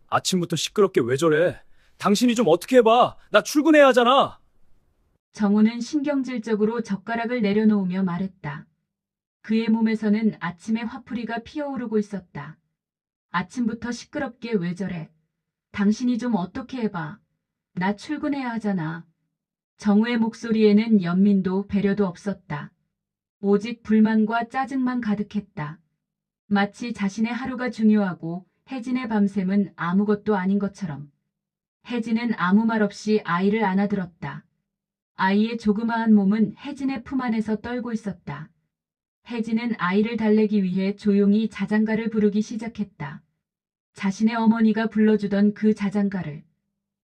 아침부터 시끄럽게 왜 저래? 당신이 좀 어떻게 해봐. 나 출근해야 하잖아. 정우는 신경질적으로 젓가락을 내려놓으며 말했다. 그의 몸에서는 아침의 화풀이가 피어오르고 있었다. 아침부터 시끄럽게 왜 저래? 당신이 좀 어떻게 해봐. 나 출근해야 하잖아. 정우의 목소리에는 연민도 배려도 없었다. 오직 불만과 짜증만 가득했다. 마치 자신의 하루가 중요하고 혜진의 밤샘은 아무것도 아닌 것처럼. 혜진은 아무 말 없이 아이를 안아들었다. 아이의 조그마한 몸은 혜진의 품 안에서 떨고 있었다. 혜진은 아이를 달래기 위해 조용히 자장가를 부르기 시작했다. 자신의 어머니가 불러주던 그 자장가를.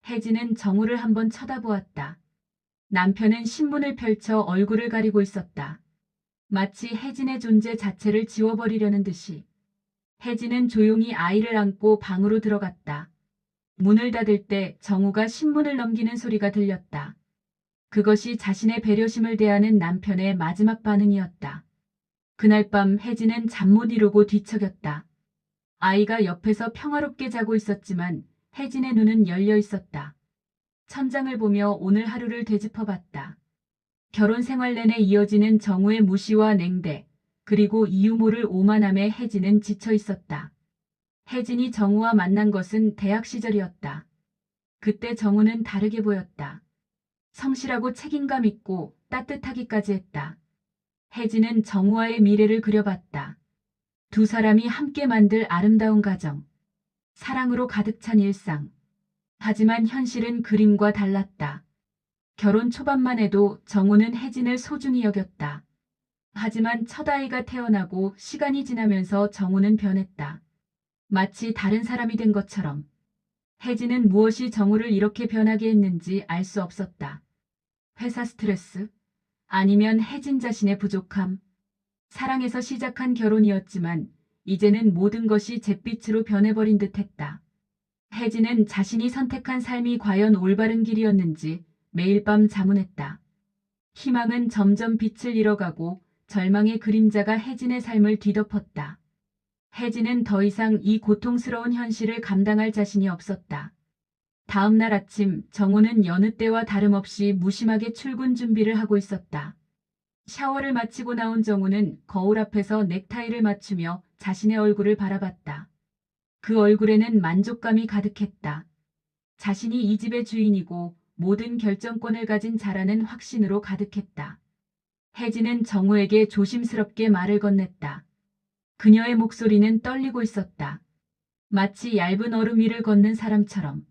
혜진은 정우를 한번 쳐다보았다. 남편은 신문을 펼쳐 얼굴을 가리고 있었다. 마치 혜진의 존재 자체를 지워버리려는 듯이. 혜진은 조용히 아이를 안고 방으로 들어갔다. 문을 닫을 때 정우가 신문을 넘기는 소리가 들렸다. 그것이 자신의 배려심을 대하는 남편의 마지막 반응이었다. 그날 밤 혜진은 잠 못 이루고 뒤척였다. 아이가 옆에서 평화롭게 자고 있었지만 혜진의 눈은 열려 있었다. 천장을 보며 오늘 하루를 되짚어봤다. 결혼 생활 내내 이어지는 정우의 무시와 냉대, 그리고 이유 모를 오만함에 혜진은 지쳐 있었다. 혜진이 정우와 만난 것은 대학 시절이었다. 그때 정우는 다르게 보였다. 성실하고 책임감 있고 따뜻하기까지 했다. 혜진은 정우와의 미래를 그려봤다. 두 사람이 함께 만들 아름다운 가정, 사랑으로 가득 찬 일상. 하지만 현실은 그림과 달랐다. 결혼 초반만 해도 정우는 혜진을 소중히 여겼다. 하지만 첫 아이가 태어나고 시간이 지나면서 정우는 변했다. 마치 다른 사람이 된 것처럼. 혜진은 무엇이 정우를 이렇게 변하게 했는지 알 수 없었다. 회사 스트레스? 아니면 혜진 자신의 부족함? 사랑에서 시작한 결혼이었지만 이제는 모든 것이 잿빛으로 변해버린 듯했다. 혜진은 자신이 선택한 삶이 과연 올바른 길이었는지 매일 밤 자문했다. 희망은 점점 빛을 잃어가고 절망의 그림자가 혜진의 삶을 뒤덮었다. 혜진은 더 이상 이 고통스러운 현실을 감당할 자신이 없었다. 다음 날 아침 정우는 여느 때와 다름없이 무심하게 출근 준비를 하고 있었다. 샤워를 마치고 나온 정우는 거울 앞에서 넥타이를 맞추며 자신의 얼굴을 바라봤다. 그 얼굴에는 만족감이 가득했다. 자신이 이 집의 주인이고 모든 결정권을 가진 자라는 확신으로 가득했다. 혜진은 정우에게 조심스럽게 말을 건넸다. 그녀의 목소리는 떨리고 있었다. 마치 얇은 얼음 위를 걷는 사람처럼.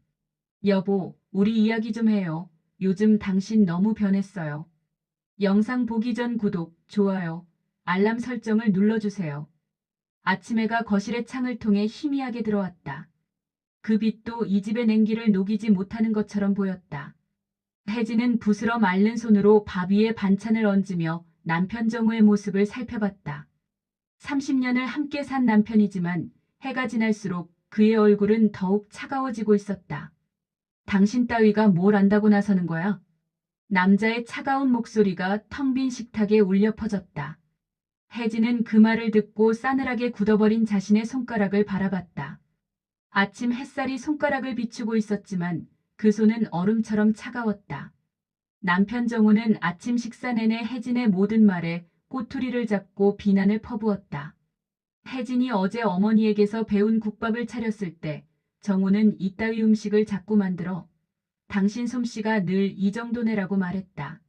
여보, 우리 이야기 좀 해요. 요즘 당신 너무 변했어요. 영상 보기 전 구독, 좋아요, 알람 설정을 눌러주세요. 아침 해가 거실의 창을 통해 희미하게 들어왔다. 그 빛도 이 집의 냉기를 녹이지 못하는 것처럼 보였다. 혜진은 붓으로 마른 손으로 밥 위에 반찬을 얹으며 남편 정우의 모습을 살펴봤다. 30년을 함께 산 남편이지만 해가 지날수록 그의 얼굴은 더욱 차가워지고 있었다. 당신 따위가 뭘 안다고 나서는 거야? 남자의 차가운 목소리가 텅 빈 식탁에 울려 퍼졌다. 혜진은 그 말을 듣고 싸늘하게 굳어버린 자신의 손가락을 바라봤다. 아침 햇살이 손가락을 비추고 있었지만 그 손은 얼음처럼 차가웠다. 남편 정우는 아침 식사 내내 혜진의 모든 말에 꼬투리를 잡고 비난을 퍼부었다. 혜진이 어제 어머니에게서 배운 국밥을 차렸을 때 정우는 이따위 음식을 자꾸 만들어 당신 솜씨가 늘 이 정도네라고 말했다.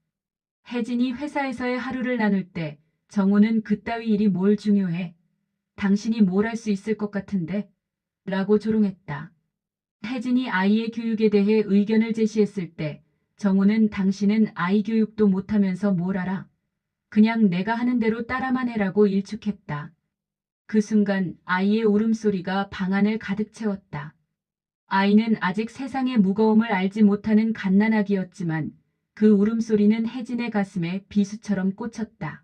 혜진이 회사에서의 하루를 나눌 때 정우는 그따위 일이 뭘 중요해. 당신이 뭘 할 수 있을 것 같은데? 라고 조롱했다. 혜진이 아이의 교육에 대해 의견을 제시했을 때 정우는 당신은 아이 교육도 못하면서 뭘 알아. 그냥 내가 하는 대로 따라만 해라고 일축했다. 그 순간 아이의 울음소리가 방 안을 가득 채웠다. 아이는 아직 세상의 무거움을 알지 못하는 갓난아기였지만 그 울음소리는 혜진의 가슴에 비수처럼 꽂혔다.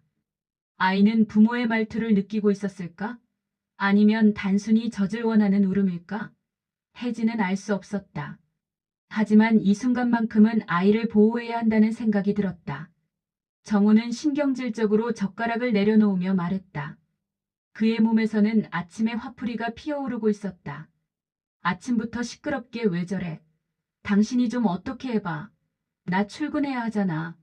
아이는 부모의 말투를 느끼고 있었을까? 아니면 단순히 젖을 원하는 울음일까? 혜진은 알 수 없었다. 하지만 이 순간만큼은 아이를 보호해야 한다는 생각이 들었다. 정우는 신경질적으로 젓가락을 내려놓으며 말했다. 그의 몸에서는 아침의 화풀이가 피어오르고 있었다. 아침부터 시끄럽게 왜 저래? 당신이 좀 어떻게 해봐. 나 출근해야 하잖아.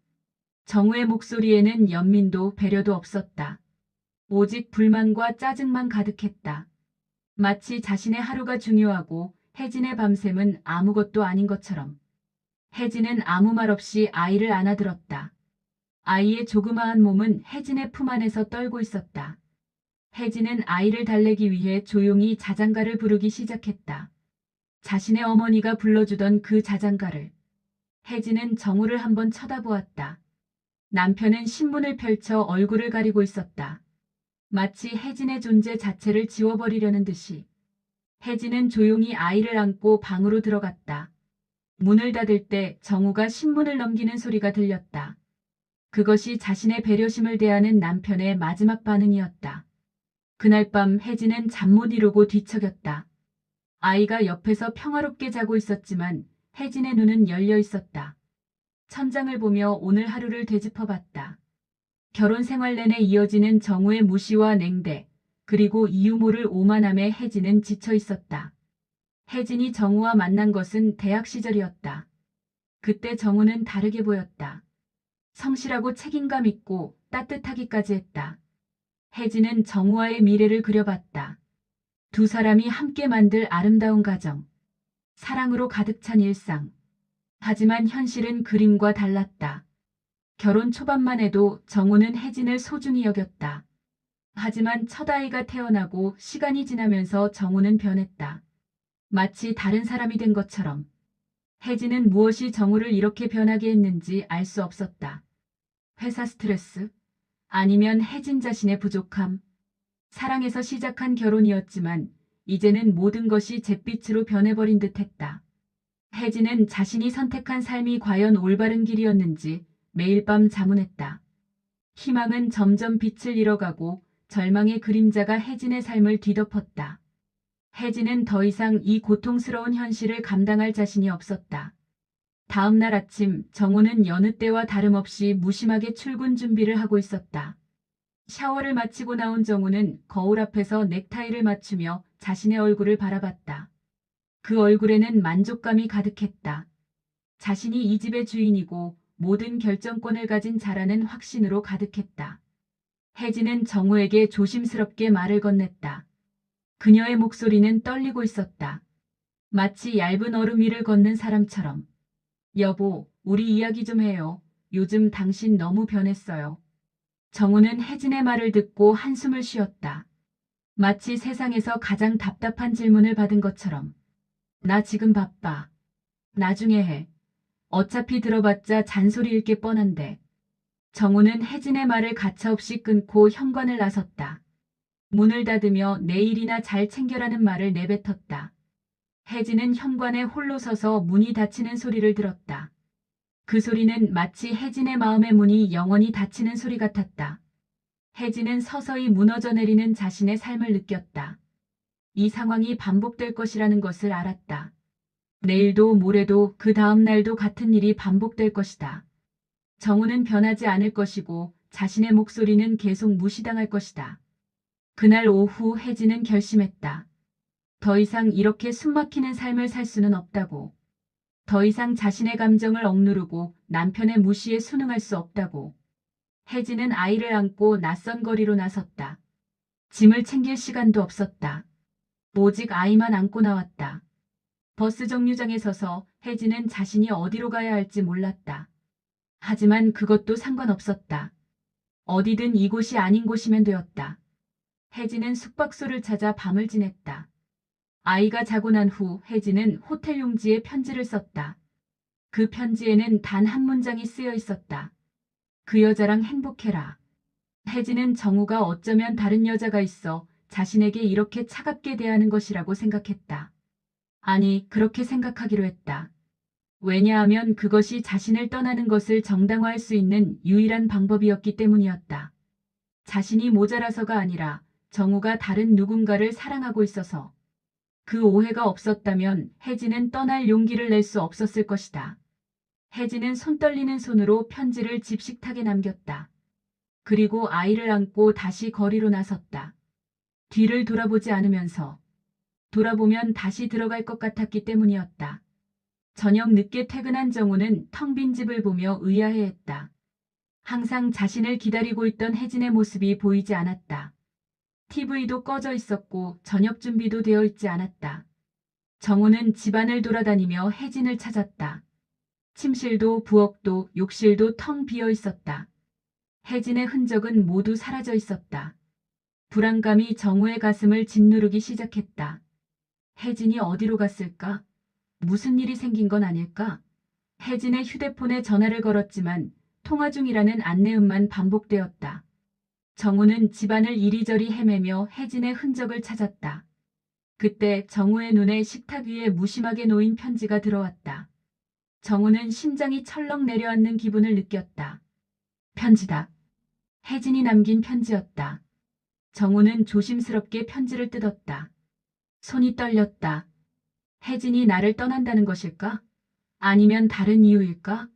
정우의 목소리에는 연민도 배려도 없었다. 오직 불만과 짜증만 가득했다. 마치 자신의 하루가 중요하고 혜진의 밤샘은 아무것도 아닌 것처럼. 혜진은 아무 말 없이 아이를 안아들었다. 아이의 조그마한 몸은 혜진의 품 안에서 떨고 있었다. 혜진은 아이를 달래기 위해 조용히 자장가를 부르기 시작했다. 자신의 어머니가 불러주던 그 자장가를. 혜진은 정우를 한번 쳐다보았다. 남편은 신문을 펼쳐 얼굴을 가리고 있었다. 마치 혜진의 존재 자체를 지워버리려는 듯이. 혜진은 조용히 아이를 안고 방으로 들어갔다. 문을 닫을 때 정우가 신문을 넘기는 소리가 들렸다. 그것이 자신의 배려심을 대하는 남편의 마지막 반응이었다. 그날 밤 혜진은 잠 못 이루고 뒤척였다. 아이가 옆에서 평화롭게 자고 있었지만 혜진의 눈은 열려 있었다. 천장을 보며 오늘 하루를 되짚어봤다. 결혼 생활 내내 이어지는 정우의 무시와 냉대, 그리고 이유 모를 오만함에 혜진은 지쳐 있었다. 혜진이 정우와 만난 것은 대학 시절이었다. 그때 정우는 다르게 보였다. 성실하고 책임감 있고 따뜻하기까지 했다. 혜진은 정우와의 미래를 그려봤다. 두 사람이 함께 만들 아름다운 가정. 사랑으로 가득 찬 일상. 하지만 현실은 그림과 달랐다. 결혼 초반만 해도 정우는 혜진을 소중히 여겼다. 하지만 첫 아이가 태어나고 시간이 지나면서 정우는 변했다. 마치 다른 사람이 된 것처럼. 혜진은 무엇이 정우를 이렇게 변하게 했는지 알 수 없었다. 회사 스트레스? 아니면 혜진 자신의 부족함? 사랑에서 시작한 결혼이었지만 이제는 모든 것이 잿빛으로 변해버린 듯했다. 혜진은 자신이 선택한 삶이 과연 올바른 길이었는지 매일 밤 자문했다. 희망은 점점 빛을 잃어가고 절망의 그림자가 혜진의 삶을 뒤덮었다. 혜진은 더 이상 이 고통스러운 현실을 감당할 자신이 없었다. 다음 날 아침 정우는 여느 때와 다름없이 무심하게 출근 준비를 하고 있었다. 샤워를 마치고 나온 정우는 거울 앞에서 넥타이를 맞추며 자신의 얼굴을 바라봤다. 그 얼굴에는 만족감이 가득했다. 자신이 이 집의 주인이고 모든 결정권을 가진 자라는 확신으로 가득했다. 혜진은 정우에게 조심스럽게 말을 건넸다. 그녀의 목소리는 떨리고 있었다. 마치 얇은 얼음 위를 걷는 사람처럼. 여보, 우리 이야기 좀 해요. 요즘 당신 너무 변했어요. 정우는 혜진의 말을 듣고 한숨을 쉬었다. 마치 세상에서 가장 답답한 질문을 받은 것처럼. 나 지금 바빠. 나중에 해. 어차피 들어봤자 잔소리일 게 뻔한데. 정우는 혜진의 말을 가차없이 끊고 현관을 나섰다. 문을 닫으며 내일이나 잘 챙겨라는 말을 내뱉었다. 혜진은 현관에 홀로 서서 문이 닫히는 소리를 들었다. 그 소리는 마치 혜진의 마음의 문이 영원히 닫히는 소리 같았다. 혜진은 서서히 무너져 내리는 자신의 삶을 느꼈다. 이 상황이 반복될 것이라는 것을 알았다. 내일도 모레도 그 다음 날도 같은 일이 반복될 것이다. 정우는 변하지 않을 것이고 자신의 목소리는 계속 무시당할 것이다. 그날 오후 혜진은 결심했다. 더 이상 이렇게 숨막히는 삶을 살 수는 없다고. 더 이상 자신의 감정을 억누르고 남편의 무시에 순응할 수 없다고. 혜진은 아이를 안고 낯선 거리로 나섰다. 짐을 챙길 시간도 없었다. 오직 아이만 안고 나왔다. 버스 정류장에 서서 혜진은 자신이 어디로 가야 할지 몰랐다. 하지만 그것도 상관없었다. 어디든 이곳이 아닌 곳이면 되었다. 혜진은 숙박소를 찾아 밤을 지냈다. 아이가 자고 난 후 혜진은 호텔 용지에 편지를 썼다. 그 편지에는 단 한 문장이 쓰여 있었다. 그 여자랑 행복해라. 혜진은 정우가 어쩌면 다른 여자가 있어 자신에게 이렇게 차갑게 대하는 것이라고 생각했다. 아니, 그렇게 생각하기로 했다. 왜냐하면 그것이 자신을 떠나는 것을 정당화할 수 있는 유일한 방법이었기 때문이었다. 자신이 모자라서가 아니라 정우가 다른 누군가를 사랑하고 있어서. 그 오해가 없었다면 혜진은 떠날 용기를 낼 수 없었을 것이다. 혜진은 손 떨리는 손으로 편지를 집식탁에 남겼다. 그리고 아이를 안고 다시 거리로 나섰다. 뒤를 돌아보지 않으면서. 돌아보면 다시 들어갈 것 같았기 때문이었다. 저녁 늦게 퇴근한 정우는 텅 빈 집을 보며 의아해했다. 항상 자신을 기다리고 있던 혜진의 모습이 보이지 않았다. TV도 꺼져 있었고 저녁 준비도 되어 있지 않았다. 정우는 집안을 돌아다니며 혜진을 찾았다. 침실도 부엌도 욕실도 텅 비어 있었다. 혜진의 흔적은 모두 사라져 있었다. 불안감이 정우의 가슴을 짓누르기 시작했다. 혜진이 어디로 갔을까? 무슨 일이 생긴 건 아닐까? 혜진의 휴대폰에 전화를 걸었지만 통화 중이라는 안내음만 반복되었다. 정우는 집안을 이리저리 헤매며 혜진의 흔적을 찾았다. 그때 정우의 눈에 식탁 위에 무심하게 놓인 편지가 들어왔다. 정우는 심장이 철렁 내려앉는 기분을 느꼈다. 편지다. 혜진이 남긴 편지였다. 정우는 조심스럽게 편지를 뜯었다. 손이 떨렸다. 혜진이 나를 떠난다는 것일까? 아니면 다른 이유일까?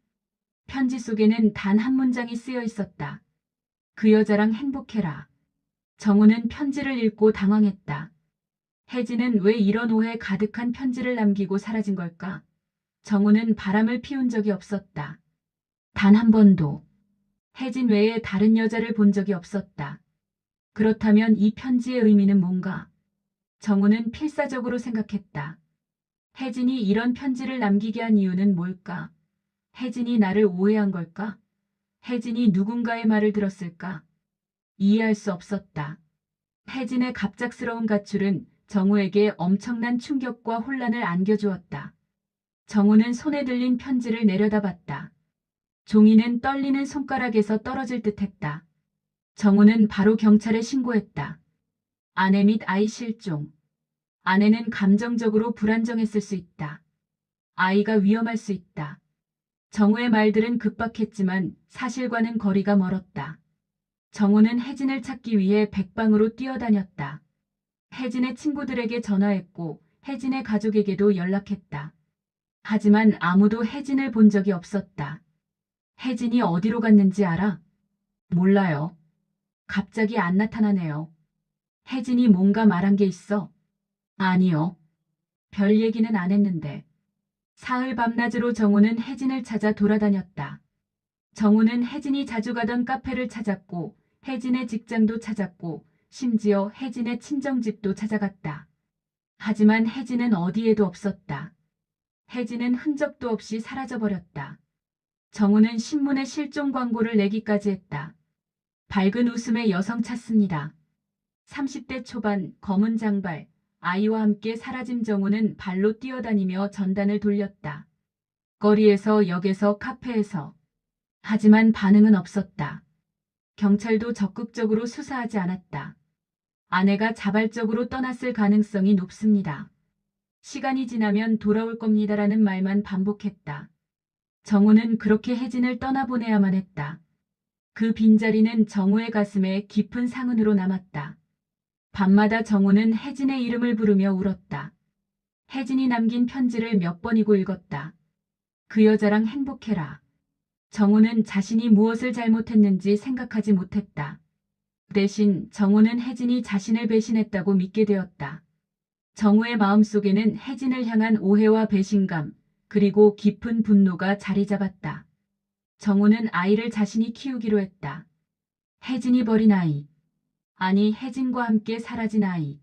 편지 속에는 단 한 문장이 쓰여 있었다. 그 여자랑 행복해라. 정우는 편지를 읽고 당황했다. 혜진은 왜 이런 오해 가득한 편지를 남기고 사라진 걸까? 정우는 바람을 피운 적이 없었다. 단 한 번도. 혜진 외에 다른 여자를 본 적이 없었다. 그렇다면 이 편지의 의미는 뭔가? 정우는 필사적으로 생각했다. 혜진이 이런 편지를 남기게 한 이유는 뭘까? 혜진이 나를 오해한 걸까? 혜진이 누군가의 말을 들었을까? 이해할 수 없었다. 혜진의 갑작스러운 가출은 정우에게 엄청난 충격과 혼란을 안겨주었다. 정우는 손에 들린 편지를 내려다봤다. 종이는 떨리는 손가락에서 떨어질 듯했다. 정우는 바로 경찰에 신고했다. 아내 및 아이 실종. 아내는 감정적으로 불안정했을 수 있다. 아이가 위험할 수 있다. 정우의 말들은 급박했지만 사실과는 거리가 멀었다. 정우는 혜진을 찾기 위해 백방으로 뛰어다녔다. 혜진의 친구들에게 전화했고 혜진의 가족에게도 연락했다. 하지만 아무도 혜진을 본 적이 없었다. 혜진이 어디로 갔는지 알아? 몰라요. 갑자기 안 나타나네요. 혜진이 뭔가 말한 게 있어? 아니요. 별 얘기는 안 했는데. 사흘 밤낮으로 정우는 혜진을 찾아 돌아다녔다. 정우는 혜진이 자주 가던 카페를 찾았고 혜진의 직장도 찾았고 심지어 혜진의 친정집도 찾아갔다. 하지만 혜진은 어디에도 없었다. 혜진은 흔적도 없이 사라져버렸다. 정우는 신문에 실종 광고를 내기까지 했다. 밝은 웃음의 여성 찾습니다. 30대 초반 검은 장발, 아이와 함께 사라진 정우는 발로 뛰어다니며 전단을 돌렸다. 거리에서 역에서 카페에서. 하지만 반응은 없었다. 경찰도 적극적으로 수사하지 않았다. 아내가 자발적으로 떠났을 가능성이 높습니다. 시간이 지나면 돌아올 겁니다라는 말만 반복했다. 정우는 그렇게 혜진을 떠나보내야만 했다. 그 빈자리는 정우의 가슴에 깊은 상흔으로 남았다. 밤마다 정우는 혜진의 이름을 부르며 울었다. 혜진이 남긴 편지를 몇 번이고 읽었다. 그 여자랑 행복해라. 정우는 자신이 무엇을 잘못했는지 생각하지 못했다. 대신 정우는 혜진이 자신을 배신했다고 믿게 되었다. 정우의 마음속에는 혜진을 향한 오해와 배신감, 그리고 깊은 분노가 자리 잡았다. 정우는 아이를 자신이 키우기로 했다. 혜진이 버린 아이. 아니, 혜진과 함께 사라진 아이.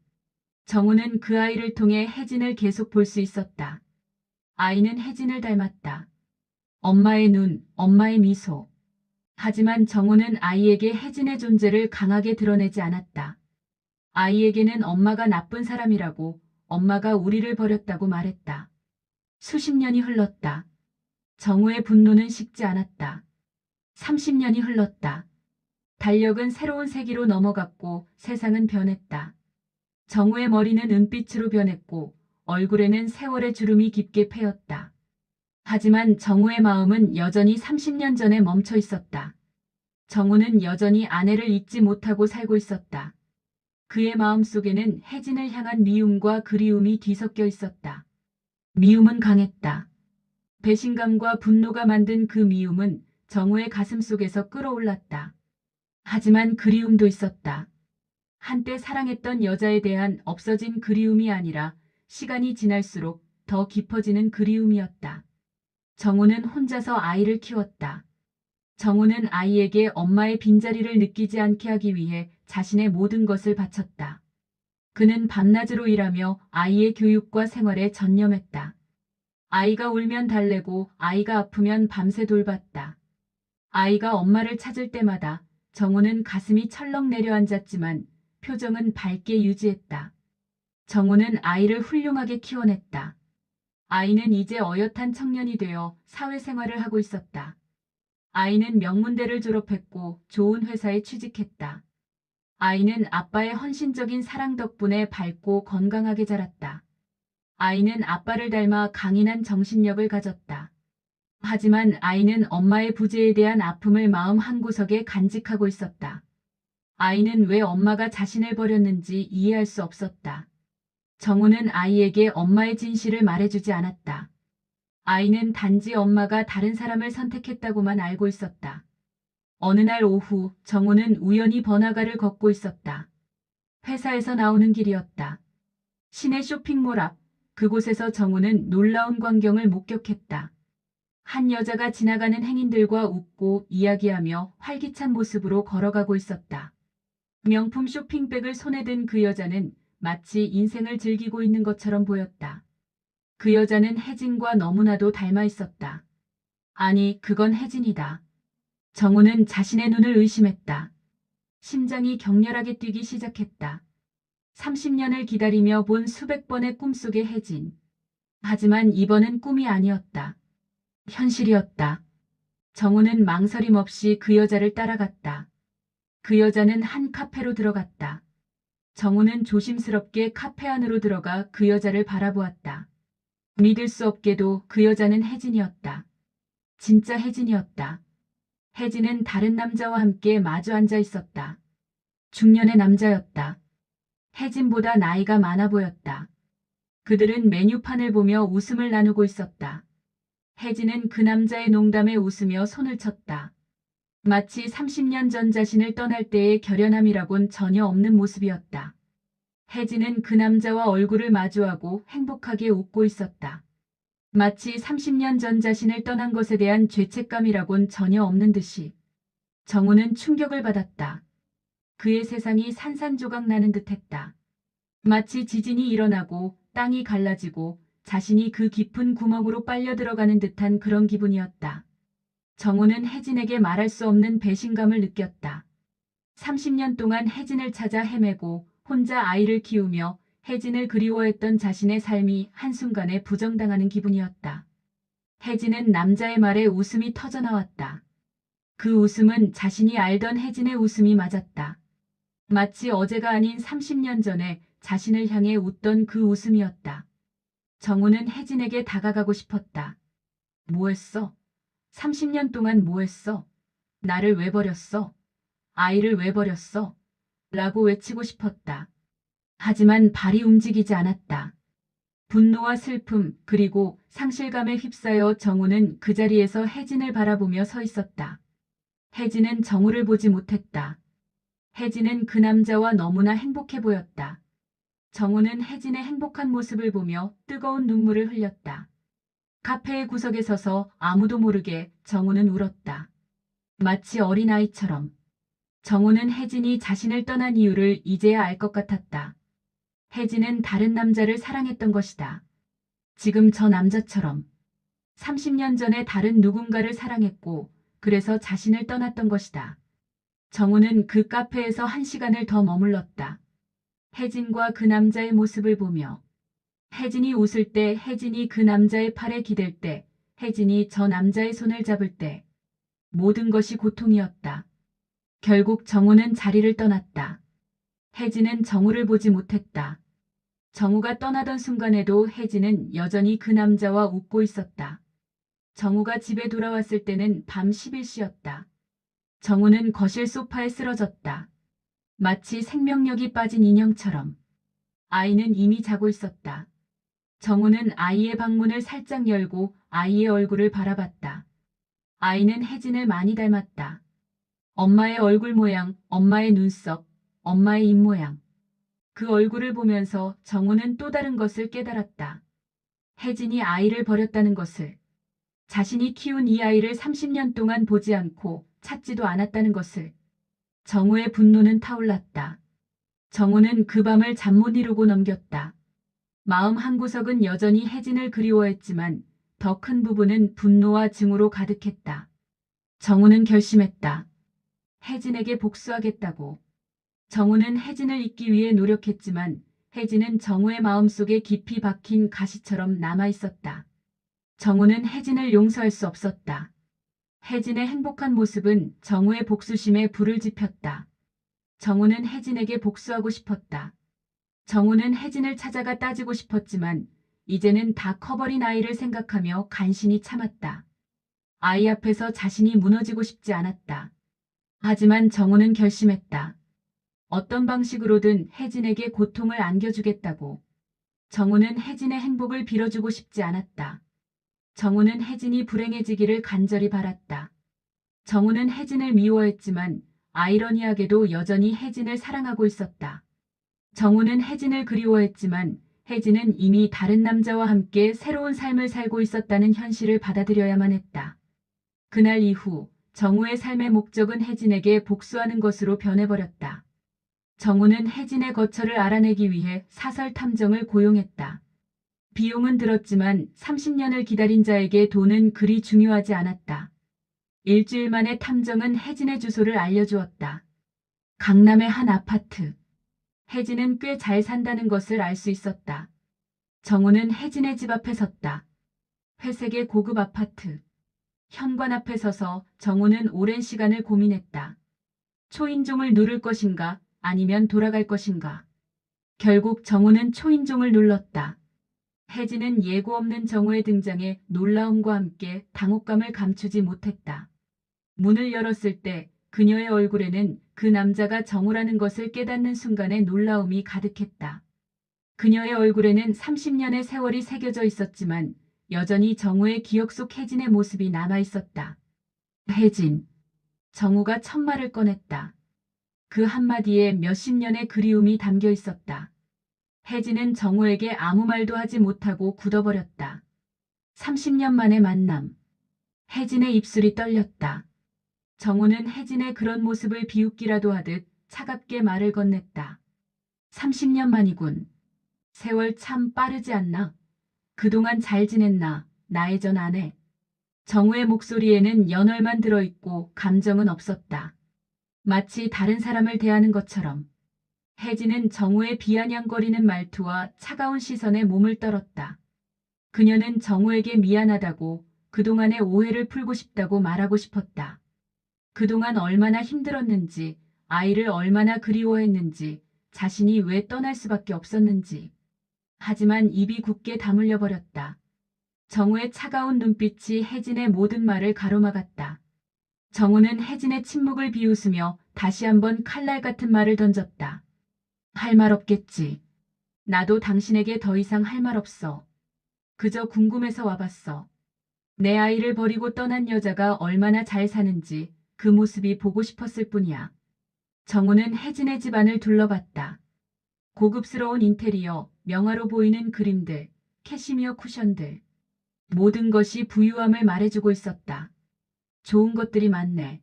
정우는 그 아이를 통해 혜진을 계속 볼 수 있었다. 아이는 혜진을 닮았다. 엄마의 눈, 엄마의 미소. 하지만 정우는 아이에게 혜진의 존재를 강하게 드러내지 않았다. 아이에게는 엄마가 나쁜 사람이라고, 엄마가 우리를 버렸다고 말했다. 수십 년이 흘렀다. 정우의 분노는 식지 않았다. 30년이 흘렀다. 달력은 새로운 세기로 넘어갔고 세상은 변했다. 정우의 머리는 은빛으로 변했고 얼굴에는 세월의 주름이 깊게 패였다. 하지만 정우의 마음은 여전히 30년 전에 멈춰 있었다. 정우는 여전히 아내를 잊지 못하고 살고 있었다. 그의 마음속에는 혜진을 향한 미움과 그리움이 뒤섞여 있었다. 미움은 강했다. 배신감과 분노가 만든 그 미움은 정우의 가슴 속에서 끓어올랐다. 하지만 그리움도 있었다. 한때 사랑했던 여자에 대한 없어진 그리움이 아니라 시간이 지날수록 더 깊어지는 그리움이었다. 정우는 혼자서 아이를 키웠다. 정우는 아이에게 엄마의 빈자리를 느끼지 않게 하기 위해 자신의 모든 것을 바쳤다. 그는 밤낮으로 일하며 아이의 교육과 생활에 전념했다. 아이가 울면 달래고 아이가 아프면 밤새 돌봤다. 아이가 엄마를 찾을 때마다 정우는 가슴이 철렁 내려앉았지만 표정은 밝게 유지했다. 정우는 아이를 훌륭하게 키워냈다. 아이는 이제 어엿한 청년이 되어 사회생활을 하고 있었다. 아이는 명문대를 졸업했고 좋은 회사에 취직했다. 아이는 아빠의 헌신적인 사랑 덕분에 밝고 건강하게 자랐다. 아이는 아빠를 닮아 강인한 정신력을 가졌다. 하지만 아이는 엄마의 부재에 대한 아픔을 마음 한구석에 간직하고 있었다. 아이는 왜 엄마가 자신을 버렸는지 이해할 수 없었다. 정우는 아이에게 엄마의 진실을 말해주지 않았다. 아이는 단지 엄마가 다른 사람을 선택했다고만 알고 있었다. 어느 날 오후 정우는 우연히 번화가를 걷고 있었다. 회사에서 나오는 길이었다. 시내 쇼핑몰 앞, 그곳에서 정우는 놀라운 광경을 목격했다. 한 여자가 지나가는 행인들과 웃고 이야기하며 활기찬 모습으로 걸어가고 있었다. 명품 쇼핑백을 손에 든 그 여자는 마치 인생을 즐기고 있는 것처럼 보였다. 그 여자는 혜진과 너무나도 닮아 있었다. 아니, 그건 혜진이다. 정우는 자신의 눈을 의심했다. 심장이 격렬하게 뛰기 시작했다. 30년을 기다리며 본 수백 번의 꿈속의 혜진. 하지만 이번은 꿈이 아니었다. 현실이었다. 정우는 망설임 없이 그 여자를 따라갔다. 그 여자는 한 카페로 들어갔다. 정우는 조심스럽게 카페 안으로 들어가 그 여자를 바라보았다. 믿을 수 없게도 그 여자는 혜진이었다. 진짜 혜진이었다. 혜진은 다른 남자와 함께 마주 앉아 있었다. 중년의 남자였다. 혜진보다 나이가 많아 보였다. 그들은 메뉴판을 보며 웃음을 나누고 있었다. 혜진은 그 남자의 농담에 웃으며 손을 쳤다. 마치 30년 전 자신을 떠날 때의 결연함이라곤 전혀 없는 모습이었다. 혜진은 그 남자와 얼굴을 마주하고 행복하게 웃고 있었다. 마치 30년 전 자신을 떠난 것에 대한 죄책감이라곤 전혀 없는 듯이. 정우는 충격을 받았다. 그의 세상이 산산조각 나는 듯했다. 마치 지진이 일어나고 땅이 갈라지고 자신이 그 깊은 구멍으로 빨려 들어가는 듯한 그런 기분이었다. 정우는 혜진에게 말할 수 없는 배신감을 느꼈다. 30년 동안 혜진을 찾아 헤매고 혼자 아이를 키우며 혜진을 그리워했던 자신의 삶이 한순간에 부정당하는 기분이었다. 혜진은 남자의 말에 웃음이 터져나왔다. 그 웃음은 자신이 알던 혜진의 웃음이 맞았다. 마치 어제가 아닌 30년 전에 자신을 향해 웃던 그 웃음이었다. 정우는 혜진에게 다가가고 싶었다. 뭐 했어? 30년 동안 뭐 했어? 나를 왜 버렸어? 아이를 왜 버렸어? 라고 외치고 싶었다. 하지만 발이 움직이지 않았다. 분노와 슬픔 그리고 상실감에 휩싸여 정우는 그 자리에서 혜진을 바라보며 서 있었다. 혜진은 정우를 보지 못했다. 혜진은 그 남자와 너무나 행복해 보였다. 정우는 혜진의 행복한 모습을 보며 뜨거운 눈물을 흘렸다. 카페의 구석에 서서 아무도 모르게 정우는 울었다. 마치 어린아이처럼. 정우는 혜진이 자신을 떠난 이유를 이제야 알 것 같았다. 혜진은 다른 남자를 사랑했던 것이다. 지금 저 남자처럼. 30년 전에 다른 누군가를 사랑했고 그래서 자신을 떠났던 것이다. 정우는 그 카페에서 1시간을 더 머물렀다. 혜진과 그 남자의 모습을 보며. 혜진이 웃을 때, 혜진이 그 남자의 팔에 기댈 때, 혜진이 저 남자의 손을 잡을 때. 모든 것이 고통이었다. 결국 정우는 자리를 떠났다. 혜진은 정우를 보지 못했다. 정우가 떠나던 순간에도 혜진은 여전히 그 남자와 웃고 있었다. 정우가 집에 돌아왔을 때는 밤 11시였다. 정우는 거실 소파에 쓰러졌다. 마치 생명력이 빠진 인형처럼. 아이는 이미 자고 있었다. 정우는 아이의 방문을 살짝 열고 아이의 얼굴을 바라봤다. 아이는 혜진을 많이 닮았다. 엄마의 얼굴 모양, 엄마의 눈썹, 엄마의 입 모양. 그 얼굴을 보면서 정우는 또 다른 것을 깨달았다. 혜진이 아이를 버렸다는 것을. 자신이 키운 이 아이를 30년 동안 보지 않고 찾지도 않았다는 것을. 정우의 분노는 타올랐다. 정우는 그 밤을 잠 못 이루고 넘겼다. 마음 한구석은 여전히 혜진을 그리워했지만 더 큰 부분은 분노와 증오로 가득했다. 정우는 결심했다. 혜진에게 복수하겠다고. 정우는 혜진을 잊기 위해 노력했지만 혜진은 정우의 마음속에 깊이 박힌 가시처럼 남아있었다. 정우는 혜진을 용서할 수 없었다. 혜진의 행복한 모습은 정우의 복수심에 불을 지폈다. 정우는 혜진에게 복수하고 싶었다. 정우는 혜진을 찾아가 따지고 싶었지만 이제는 다 커버린 아이를 생각하며 간신히 참았다. 아이 앞에서 자신이 무너지고 싶지 않았다. 하지만 정우는 결심했다. 어떤 방식으로든 혜진에게 고통을 안겨주겠다고. 정우는 혜진의 행복을 빌어주고 싶지 않았다. 정우는 혜진이 불행해지기를 간절히 바랐다. 정우는 혜진을 미워했지만 아이러니하게도 여전히 혜진을 사랑하고 있었다. 정우는 혜진을 그리워했지만 혜진은 이미 다른 남자와 함께 새로운 삶을 살고 있었다는 현실을 받아들여야만 했다. 그날 이후 정우의 삶의 목적은 혜진에게 복수하는 것으로 변해버렸다. 정우는 혜진의 거처를 알아내기 위해 사설 탐정을 고용했다. 비용은 들었지만 30년을 기다린 자에게 돈은 그리 중요하지 않았다. 일주일 만에 탐정은 혜진의 주소를 알려주었다. 강남의 한 아파트. 혜진은 꽤 잘 산다는 것을 알 수 있었다. 정우는 혜진의 집 앞에 섰다. 회색의 고급 아파트. 현관 앞에 서서 정우는 오랜 시간을 고민했다. 초인종을 누를 것인가 아니면 돌아갈 것인가. 결국 정우는 초인종을 눌렀다. 혜진은 예고 없는 정우의 등장에 놀라움과 함께 당혹감을 감추지 못했다. 문을 열었을 때 그녀의 얼굴에는 그 남자가 정우라는 것을 깨닫는 순간에 놀라움이 가득했다. 그녀의 얼굴에는 30년의 세월이 새겨져 있었지만 여전히 정우의 기억 속 혜진의 모습이 남아 있었다. 혜진. 정우가 첫 말을 꺼냈다. 그 한마디에 몇십 년의 그리움이 담겨 있었다. 혜진은 정우에게 아무 말도 하지 못하고 굳어버렸다. 30년 만의 만남. 혜진의 입술이 떨렸다. 정우는 혜진의 그런 모습을 비웃기라도 하듯 차갑게 말을 건넸다. 30년 만이군. 세월 참 빠르지 않나? 그동안 잘 지냈나, 나의 전 아내. 정우의 목소리에는 연월만 들어있고 감정은 없었다. 마치 다른 사람을 대하는 것처럼. 혜진은 정우의 비아냥거리는 말투와 차가운 시선에 몸을 떨었다. 그녀는 정우에게 미안하다고 그동안의 오해를 풀고 싶다고 말하고 싶었다. 그동안 얼마나 힘들었는지, 아이를 얼마나 그리워했는지, 자신이 왜 떠날 수밖에 없었는지. 하지만 입이 굳게 다물려 버렸다. 정우의 차가운 눈빛이 혜진의 모든 말을 가로막았다. 정우는 혜진의 침묵을 비웃으며 다시 한번 칼날 같은 말을 던졌다. 할 말 없겠지. 나도 당신에게 더 이상 할 말 없어. 그저 궁금해서 와봤어. 내 아이를 버리고 떠난 여자가 얼마나 잘 사는지 그 모습이 보고 싶었을 뿐이야. 정우는 혜진의 집안을 둘러봤다. 고급스러운 인테리어, 명화로 보이는 그림들, 캐시미어 쿠션들. 모든 것이 부유함을 말해주고 있었다. 좋은 것들이 많네.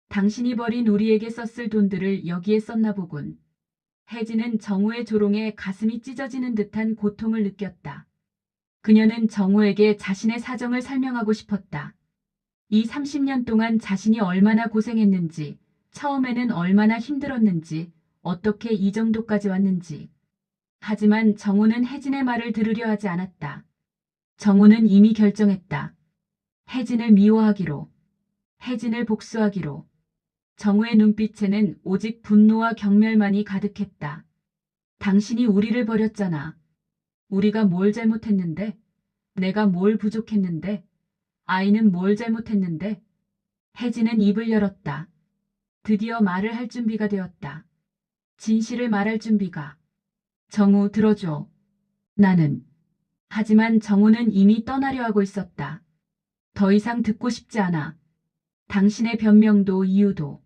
당신이 버린 우리에게 썼을 돈들을 여기에 썼나 보군. 혜진은 정우의 조롱에 가슴이 찢어지는 듯한 고통을 느꼈다. 그녀는 정우에게 자신의 사정을 설명하고 싶었다. 이 30년 동안 자신이 얼마나 고생했는지, 처음에는 얼마나 힘들었는지, 어떻게 이 정도까지 왔는지. 하지만 정우는 혜진의 말을 들으려 하지 않았다. 정우는 이미 결정했다. 혜진을 미워하기로. 혜진을 복수하기로. 정우의 눈빛에는 오직 분노와 경멸만이 가득했다. 당신이 우리를 버렸잖아. 우리가 뭘 잘못했는데? 내가 뭘 부족했는데? 아이는 뭘 잘못했는데? 혜진은 입을 열었다. 드디어 말을 할 준비가 되었다. 진실을 말할 준비가. 정우 들어줘. 나는. 하지만 정우는 이미 떠나려 하고 있었다. 더 이상 듣고 싶지 않아. 당신의 변명도 이유도.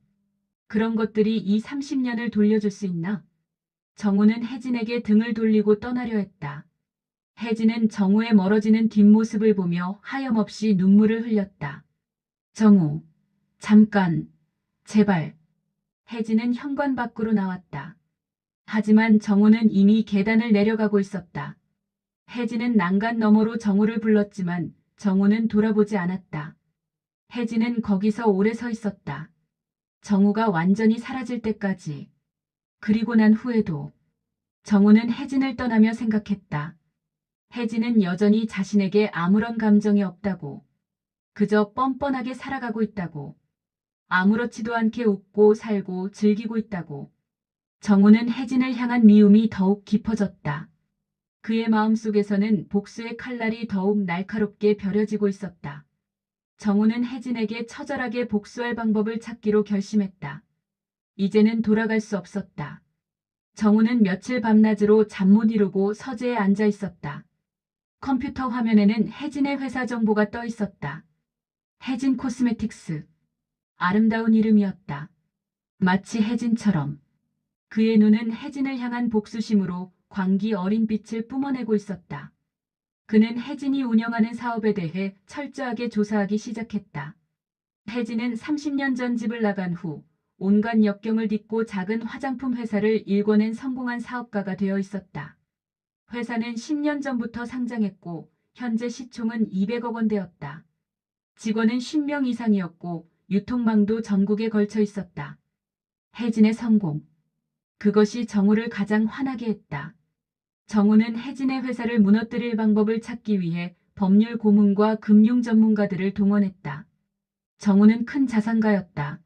그런 것들이 이 30년을 돌려줄 수 있나? 정우는 혜진에게 등을 돌리고 떠나려 했다. 혜진은 정우의 멀어지는 뒷모습을 보며 하염없이 눈물을 흘렸다. 정우, 잠깐, 제발. 혜진은 현관 밖으로 나왔다. 하지만 정우는 이미 계단을 내려가고 있었다. 혜진은 난간 너머로 정우를 불렀지만 정우는 돌아보지 않았다. 혜진은 거기서 오래 서 있었다. 정우가 완전히 사라질 때까지. 그리고 난 후에도 정우는 혜진을 떠나며 생각했다. 혜진은 여전히 자신에게 아무런 감정이 없다고. 그저 뻔뻔하게 살아가고 있다고. 아무렇지도 않게 웃고 살고 즐기고 있다고. 정우는 혜진을 향한 미움이 더욱 깊어졌다. 그의 마음속에서는 복수의 칼날이 더욱 날카롭게 벼려지고 있었다. 정우는 혜진에게 처절하게 복수할 방법을 찾기로 결심했다. 이제는 돌아갈 수 없었다. 정우는 며칠 밤낮으로 잠 못 이루고 서재에 앉아 있었다. 컴퓨터 화면에는 혜진의 회사 정보가 떠 있었다. 혜진 코스메틱스. 아름다운 이름이었다. 마치 혜진처럼. 그의 눈은 혜진을 향한 복수심으로 광기 어린 빛을 뿜어내고 있었다. 그는 혜진이 운영하는 사업에 대해 철저하게 조사하기 시작했다. 혜진은 30년 전 집을 나간 후 온갖 역경을 딛고 작은 화장품 회사를 일궈낸 성공한 사업가가 되어 있었다. 회사는 10년 전부터 상장했고 현재 시총은 200억 원대였다. 직원은 10명 이상이었고 유통망도 전국에 걸쳐 있었다. 혜진의 성공. 그것이 정우를 가장 화나게 했다. 정우는 혜진의 회사를 무너뜨릴 방법을 찾기 위해 법률 고문과 금융 전문가들을 동원했다. 정우는 큰 자산가였다.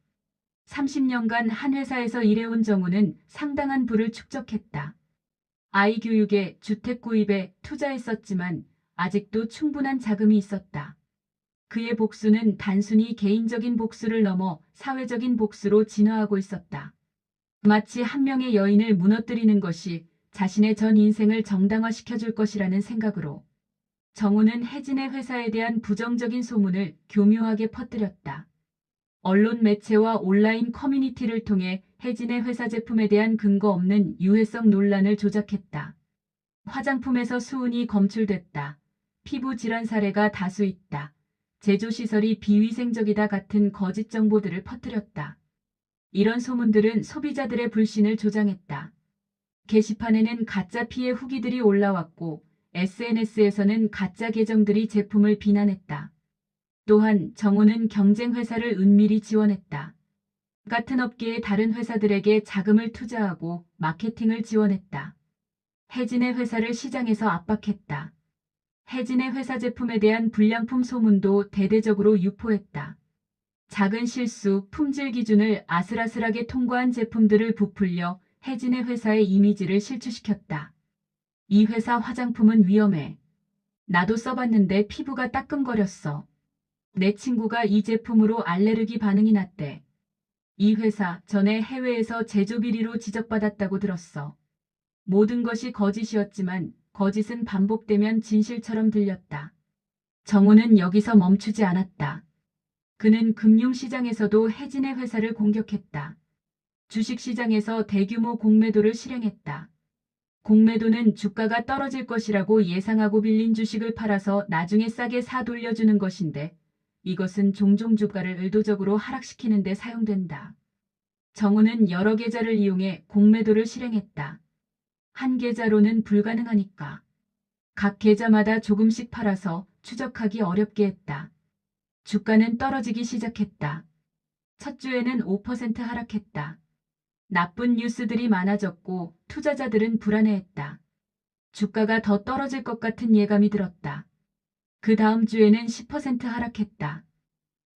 30년간 한 회사에서 일해온 정우는 상당한 부를 축적했다. 아이 교육에 주택 구입에 투자했었지만 아직도 충분한 자금이 있었다. 그의 복수는 단순히 개인적인 복수를 넘어 사회적인 복수로 진화하고 있었다. 마치 한 명의 여인을 무너뜨리는 것이 자신의 전 인생을 정당화시켜줄 것이라는 생각으로 정우는 혜진의 회사에 대한 부정적인 소문을 교묘하게 퍼뜨렸다. 언론 매체와 온라인 커뮤니티를 통해 혜진의 회사 제품에 대한 근거 없는 유해성 논란을 조작했다. 화장품에서 수은이 검출됐다. 피부 질환 사례가 다수 있다. 제조시설이 비위생적이다 같은 거짓 정보들을 퍼뜨렸다. 이런 소문들은 소비자들의 불신을 조장했다. 게시판에는 가짜 피해 후기들이 올라왔고 SNS에서는 가짜 계정들이 제품을 비난했다. 또한 정우는 경쟁 회사를 은밀히 지원했다. 같은 업계의 다른 회사들에게 자금을 투자하고 마케팅을 지원했다. 혜진의 회사를 시장에서 압박했다. 혜진의 회사 제품에 대한 불량품 소문도 대대적으로 유포했다. 작은 실수, 품질 기준을 아슬아슬하게 통과한 제품들을 부풀려 혜진의 회사의 이미지를 실추시켰다. 이 회사 화장품은 위험해. 나도 써봤는데 피부가 따끔거렸어. 내 친구가 이 제품으로 알레르기 반응이 났대. 이 회사 전에 해외에서 제조 비리로 지적받았다고 들었어. 모든 것이 거짓이었지만 거짓은 반복되면 진실처럼 들렸다. 정우는 여기서 멈추지 않았다. 그는 금융시장에서도 혜진의 회사를 공격했다. 주식시장에서 대규모 공매도를 실행했다. 공매도는 주가가 떨어질 것이라고 예상하고 빌린 주식을 팔아서 나중에 싸게 사 돌려주는 것인데 이것은 종종 주가를 의도적으로 하락시키는 데 사용된다. 정우는 여러 계좌를 이용해 공매도를 실행했다. 한 계좌로는 불가능하니까. 각 계좌마다 조금씩 팔아서 추적하기 어렵게 했다. 주가는 떨어지기 시작했다. 첫 주에는 5% 하락했다. 나쁜 뉴스들이 많아졌고 투자자들은 불안해했다. 주가가 더 떨어질 것 같은 예감이 들었다. 그 다음 주에는 10% 하락했다.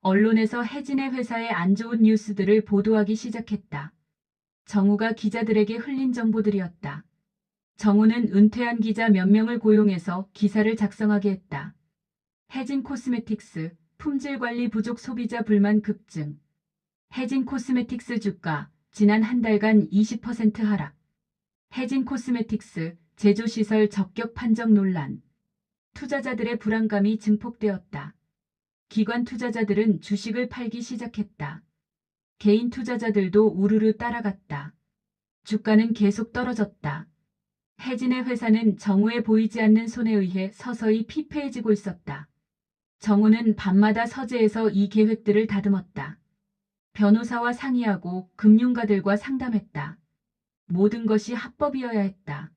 언론에서 혜진의 회사의 안 좋은 뉴스들을 보도하기 시작했다. 정우가 기자들에게 흘린 정보들이었다. 정우는 은퇴한 기자 몇 명을 고용해서 기사를 작성하게 했다. 혜진 코스메틱스, 품질 관리 부족 소비자 불만 급증. 혜진 코스메틱스 주가, 지난 한 달간 20% 하락. 혜진 코스메틱스, 제조시설 적격 판정 논란. 투자자들의 불안감이 증폭되었다. 기관 투자자들은 주식을 팔기 시작했다. 개인 투자자들도 우르르 따라갔다. 주가는 계속 떨어졌다. 혜진의 회사는 정우의 보이지 않는 손에 의해 서서히 피폐해지고 있었다. 정우는 밤마다 서재에서 이 계획들을 다듬었다. 변호사와 상의하고 금융가들과 상담했다. 모든 것이 합법이어야 했다.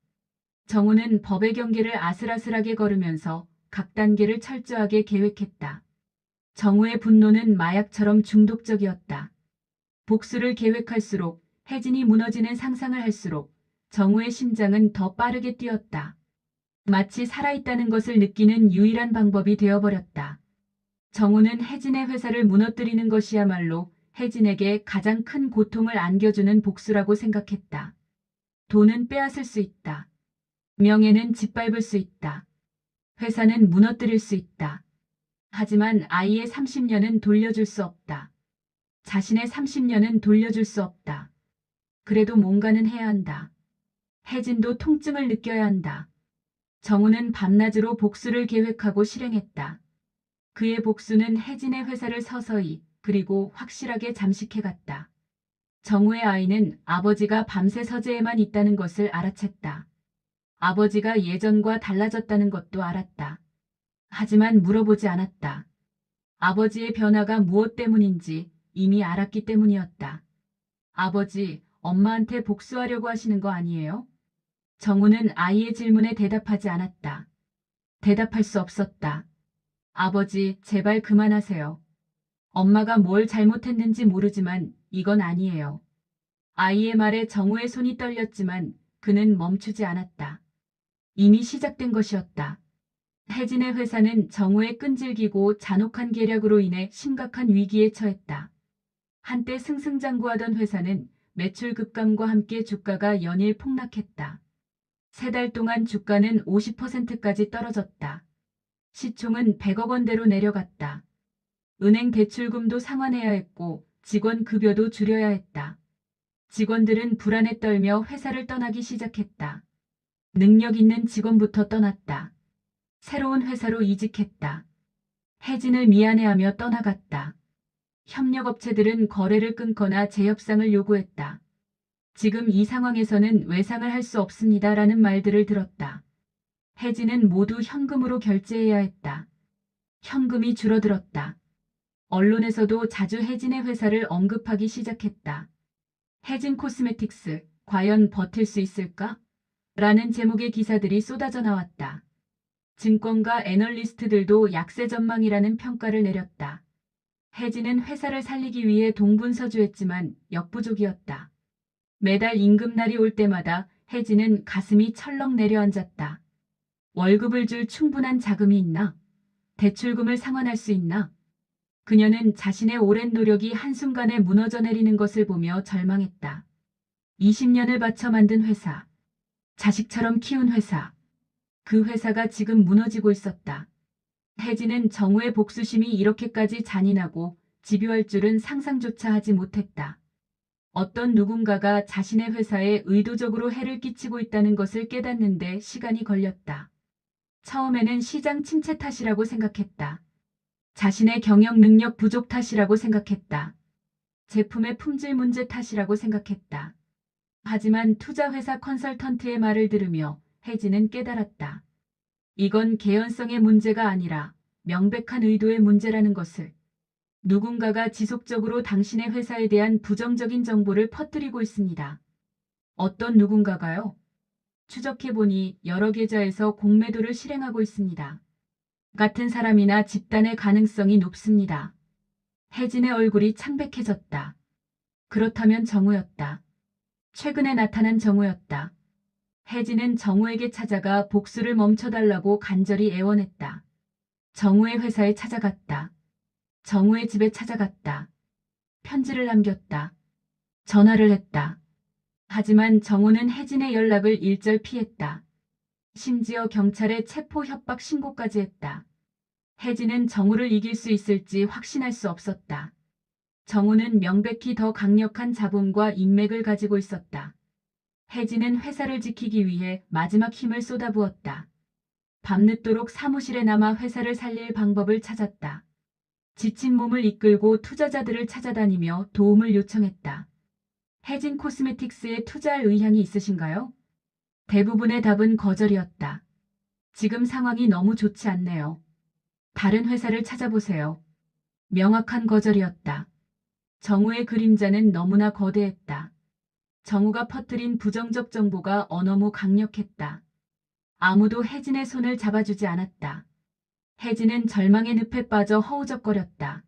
정우는 법의 경계를 아슬아슬하게 걸으면서 각 단계를 철저하게 계획했다. 정우의 분노는 마약처럼 중독적이었다. 복수를 계획할수록 혜진이 무너지는 상상을 할수록 정우의 심장은 더 빠르게 뛰었다. 마치 살아있다는 것을 느끼는 유일한 방법이 되어버렸다. 정우는 혜진의 회사를 무너뜨리는 것이야말로 혜진에게 가장 큰 고통을 안겨주는 복수라고 생각했다. 돈은 빼앗을 수 있다. 명예는 짓밟을 수 있다. 회사는 무너뜨릴 수 있다. 하지만 아이의 30년은 돌려줄 수 없다. 자신의 30년은 돌려줄 수 없다. 그래도 뭔가는 해야 한다. 혜진도 통증을 느껴야 한다. 정우는 밤낮으로 복수를 계획하고 실행했다. 그의 복수는 혜진의 회사를 서서히 그리고 확실하게 잠식해갔다. 정우의 아이는 아버지가 밤새 서재에만 있다는 것을 알아챘다. 아버지가 예전과 달라졌다는 것도 알았다. 하지만 물어보지 않았다. 아버지의 변화가 무엇 때문인지 이미 알았기 때문이었다. 아버지, 엄마한테 복수하려고 하시는 거 아니에요? 정우는 아이의 질문에 대답하지 않았다. 대답할 수 없었다. 아버지, 제발 그만하세요. 엄마가 뭘 잘못했는지 모르지만 이건 아니에요. 아이의 말에 정우의 손이 떨렸지만 그는 멈추지 않았다. 이미 시작된 것이었다. 혜진의 회사는 정우의 끈질기고 잔혹한 계략으로 인해 심각한 위기에 처했다. 한때 승승장구하던 회사는 매출 급감과 함께 주가가 연일 폭락했다. 3달 동안 주가는 50%까지 떨어졌다. 시총은 100억 원대로 내려갔다. 은행 대출금도 상환해야 했고 직원 급여도 줄여야 했다. 직원들은 불안에 떨며 회사를 떠나기 시작했다. 능력 있는 직원부터 떠났다. 새로운 회사로 이직했다. 혜진을 미안해하며 떠나갔다. 협력업체들은 거래를 끊거나 재협상을 요구했다. 지금 이 상황에서는 외상을 할 수 없습니다라는 말들을 들었다. 혜진은 모두 현금으로 결제해야 했다. 현금이 줄어들었다. 언론에서도 자주 혜진의 회사를 언급하기 시작했다. 혜진 코스메틱스, 과연 버틸 수 있을까? 라는 제목의 기사들이 쏟아져 나왔다. 증권가 애널리스트들도 약세 전망이라는 평가를 내렸다. 혜진은 회사를 살리기 위해 동분서주했지만 역부족이었다. 매달 임금날이 올 때마다 혜진은 가슴이 철렁 내려앉았다. 월급을 줄 충분한 자금이 있나? 대출금을 상환할 수 있나? 그녀는 자신의 오랜 노력이 한순간에 무너져 내리는 것을 보며 절망했다. 20년을 바쳐 만든 회사. 자식처럼 키운 회사. 그 회사가 지금 무너지고 있었다. 혜진은 정우의 복수심이 이렇게까지 잔인하고 집요할 줄은 상상조차 하지 못했다. 어떤 누군가가 자신의 회사에 의도적으로 해를 끼치고 있다는 것을 깨닫는데 시간이 걸렸다. 처음에는 시장 침체 탓이라고 생각했다. 자신의 경영 능력 부족 탓이라고 생각했다. 제품의 품질 문제 탓이라고 생각했다. 하지만 투자회사 컨설턴트의 말을 들으며 혜진은 깨달았다. 이건 개연성의 문제가 아니라 명백한 의도의 문제라는 것을. 누군가가 지속적으로 당신의 회사에 대한 부정적인 정보를 퍼뜨리고 있습니다. 어떤 누군가가요? 추적해보니 여러 계좌에서 공매도를 실행하고 있습니다. 같은 사람이나 집단의 가능성이 높습니다. 혜진의 얼굴이 창백해졌다. 그렇다면 정우였다. 최근에 나타난 정우였다. 혜진은 정우에게 찾아가 복수를 멈춰달라고 간절히 애원했다. 정우의 회사에 찾아갔다. 정우의 집에 찾아갔다. 편지를 남겼다. 전화를 했다. 하지만 정우는 혜진의 연락을 일절 피했다. 심지어 경찰에 체포 협박 신고까지 했다. 혜진은 정우를 이길 수 있을지 확신할 수 없었다. 정우는 명백히 더 강력한 자본과 인맥을 가지고 있었다. 혜진은 회사를 지키기 위해 마지막 힘을 쏟아부었다. 밤늦도록 사무실에 남아 회사를 살릴 방법을 찾았다. 지친 몸을 이끌고 투자자들을 찾아다니며 도움을 요청했다. 혜진 코스메틱스에 투자할 의향이 있으신가요? 대부분의 답은 거절이었다. 지금 상황이 너무 좋지 않네요. 다른 회사를 찾아보세요. 명확한 거절이었다. 정우의 그림자는 너무나 거대했다. 정우가 퍼뜨린 부정적 정보가 어너무 강력했다. 아무도 혜진의 손을 잡아주지 않았다. 혜진은 절망의 늪에 빠져 허우적거렸다.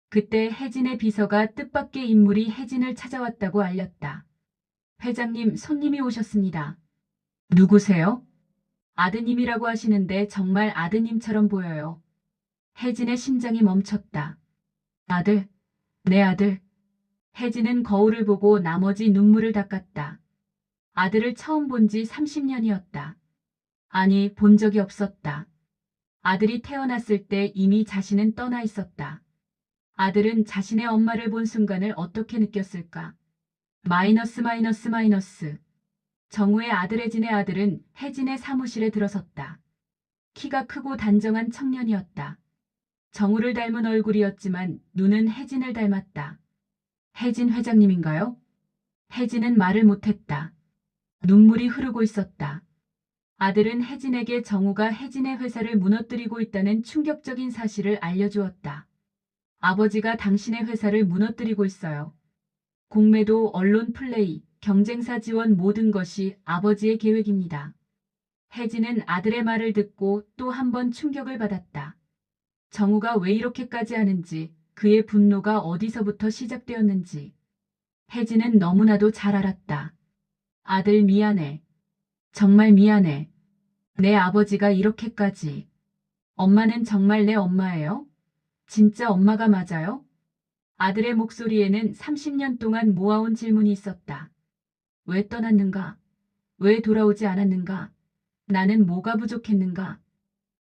그때 혜진의 비서가 뜻밖의 인물이 혜진을 찾아왔다고 알렸다. 회장님, 손님이 오셨습니다. 누구세요? 아드님이라고 하시는데 정말 아드님처럼 보여요. 혜진의 심장이 멈췄다. 아들, 내 아들. 혜진은 거울을 보고 나머지 눈물을 닦았다. 아들을 처음 본 지 30년이었다. 아니, 본 적이 없었다. 아들이 태어났을 때 이미 자신은 떠나 있었다. 아들은 자신의 엄마를 본 순간을 어떻게 느꼈을까? 마이너스 마이너스 마이너스. 정우의 아들 혜진의 아들은 혜진의 사무실에 들어섰다. 키가 크고 단정한 청년이었다. 정우를 닮은 얼굴이었지만 눈은 혜진을 닮았다. 혜진 회장님인가요? 혜진은 말을 못했다. 눈물이 흐르고 있었다. 아들은 혜진에게 정우가 혜진의 회사를 무너뜨리고 있다는 충격적인 사실을 알려주었다. 아버지가 당신의 회사를 무너뜨리고 있어요. 공매도, 언론 플레이, 경쟁사 지원 모든 것이 아버지의 계획입니다. 혜진은 아들의 말을 듣고 또 한 번 충격을 받았다. 정우가 왜 이렇게까지 하는지, 그의 분노가 어디서부터 시작되었는지. 혜진은 너무나도 잘 알았다. 아들 미안해. 정말 미안해. 내 아버지가 이렇게까지. 엄마는 정말 내 엄마예요? 진짜 엄마가 맞아요? 아들의 목소리에는 30년 동안 모아온 질문이 있었다. 왜 떠났는가? 왜 돌아오지 않았는가? 나는 뭐가 부족했는가?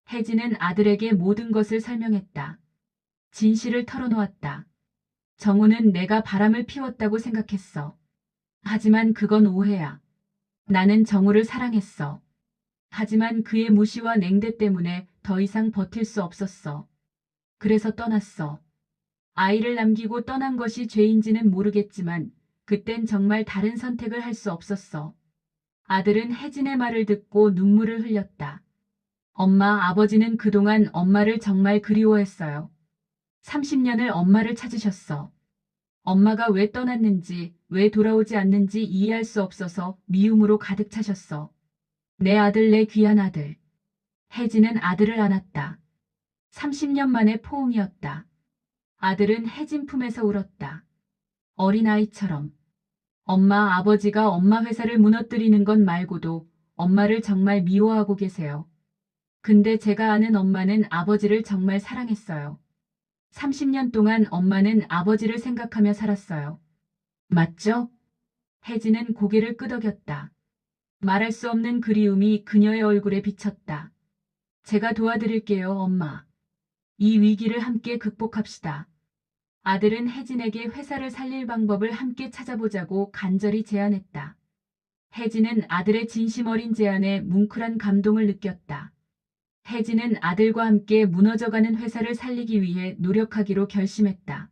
혜진은 아들에게 모든 것을 설명했다. 진실을 털어놓았다. 정우는 내가 바람을 피웠다고 생각했어. 하지만 그건 오해야. 나는 정우를 사랑했어. 하지만 그의 무시와 냉대 때문에 더 이상 버틸 수 없었어. 그래서 떠났어. 아이를 남기고 떠난 것이 죄인지는 모르겠지만 그땐 정말 다른 선택을 할 수 없었어. 아들은 혜진의 말을 듣고 눈물을 흘렸다. 엄마, 아버지는 그동안 엄마를 정말 그리워했어요. 30년을 엄마를 찾으셨어. 엄마가 왜 떠났는지, 왜 돌아오지 않는지 이해할 수 없어서 미움으로 가득 차셨어. 내 아들, 내 귀한 아들. 혜진은 아들을 안았다. 30년 만의 포옹이었다. 아들은 혜진 품에서 울었다. 어린아이처럼. 엄마, 아버지가 엄마 회사를 무너뜨리는 것 말고도 엄마를 정말 미워하고 계세요. 근데 제가 아는 엄마는 아버지를 정말 사랑했어요. 30년 동안 엄마는 아버지를 생각하며 살았어요. 맞죠? 혜진은 고개를 끄덕였다. 말할 수 없는 그리움이 그녀의 얼굴에 비쳤다. 제가 도와드릴게요, 엄마. 이 위기를 함께 극복합시다. 아들은 혜진에게 회사를 살릴 방법을 함께 찾아보자고 간절히 제안했다. 혜진은 아들의 진심 어린 제안에 뭉클한 감동을 느꼈다. 혜진은 아들과 함께 무너져가는 회사를 살리기 위해 노력하기로 결심했다.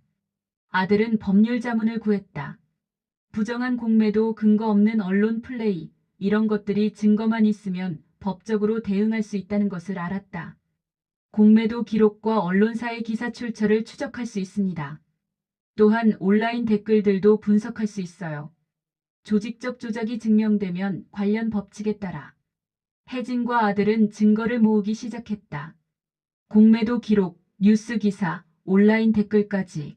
아들은 법률 자문을 구했다. 부정한 공매도, 근거 없는 언론 플레이, 이런 것들이 증거만 있으면 법적으로 대응할 수 있다는 것을 알았다. 공매도 기록과 언론사의 기사 출처를 추적할 수 있습니다. 또한 온라인 댓글들도 분석할 수 있어요. 조직적 조작이 증명되면 관련 법칙에 따라 혜진과 아들은 증거를 모으기 시작했다. 공매도 기록, 뉴스 기사, 온라인 댓글까지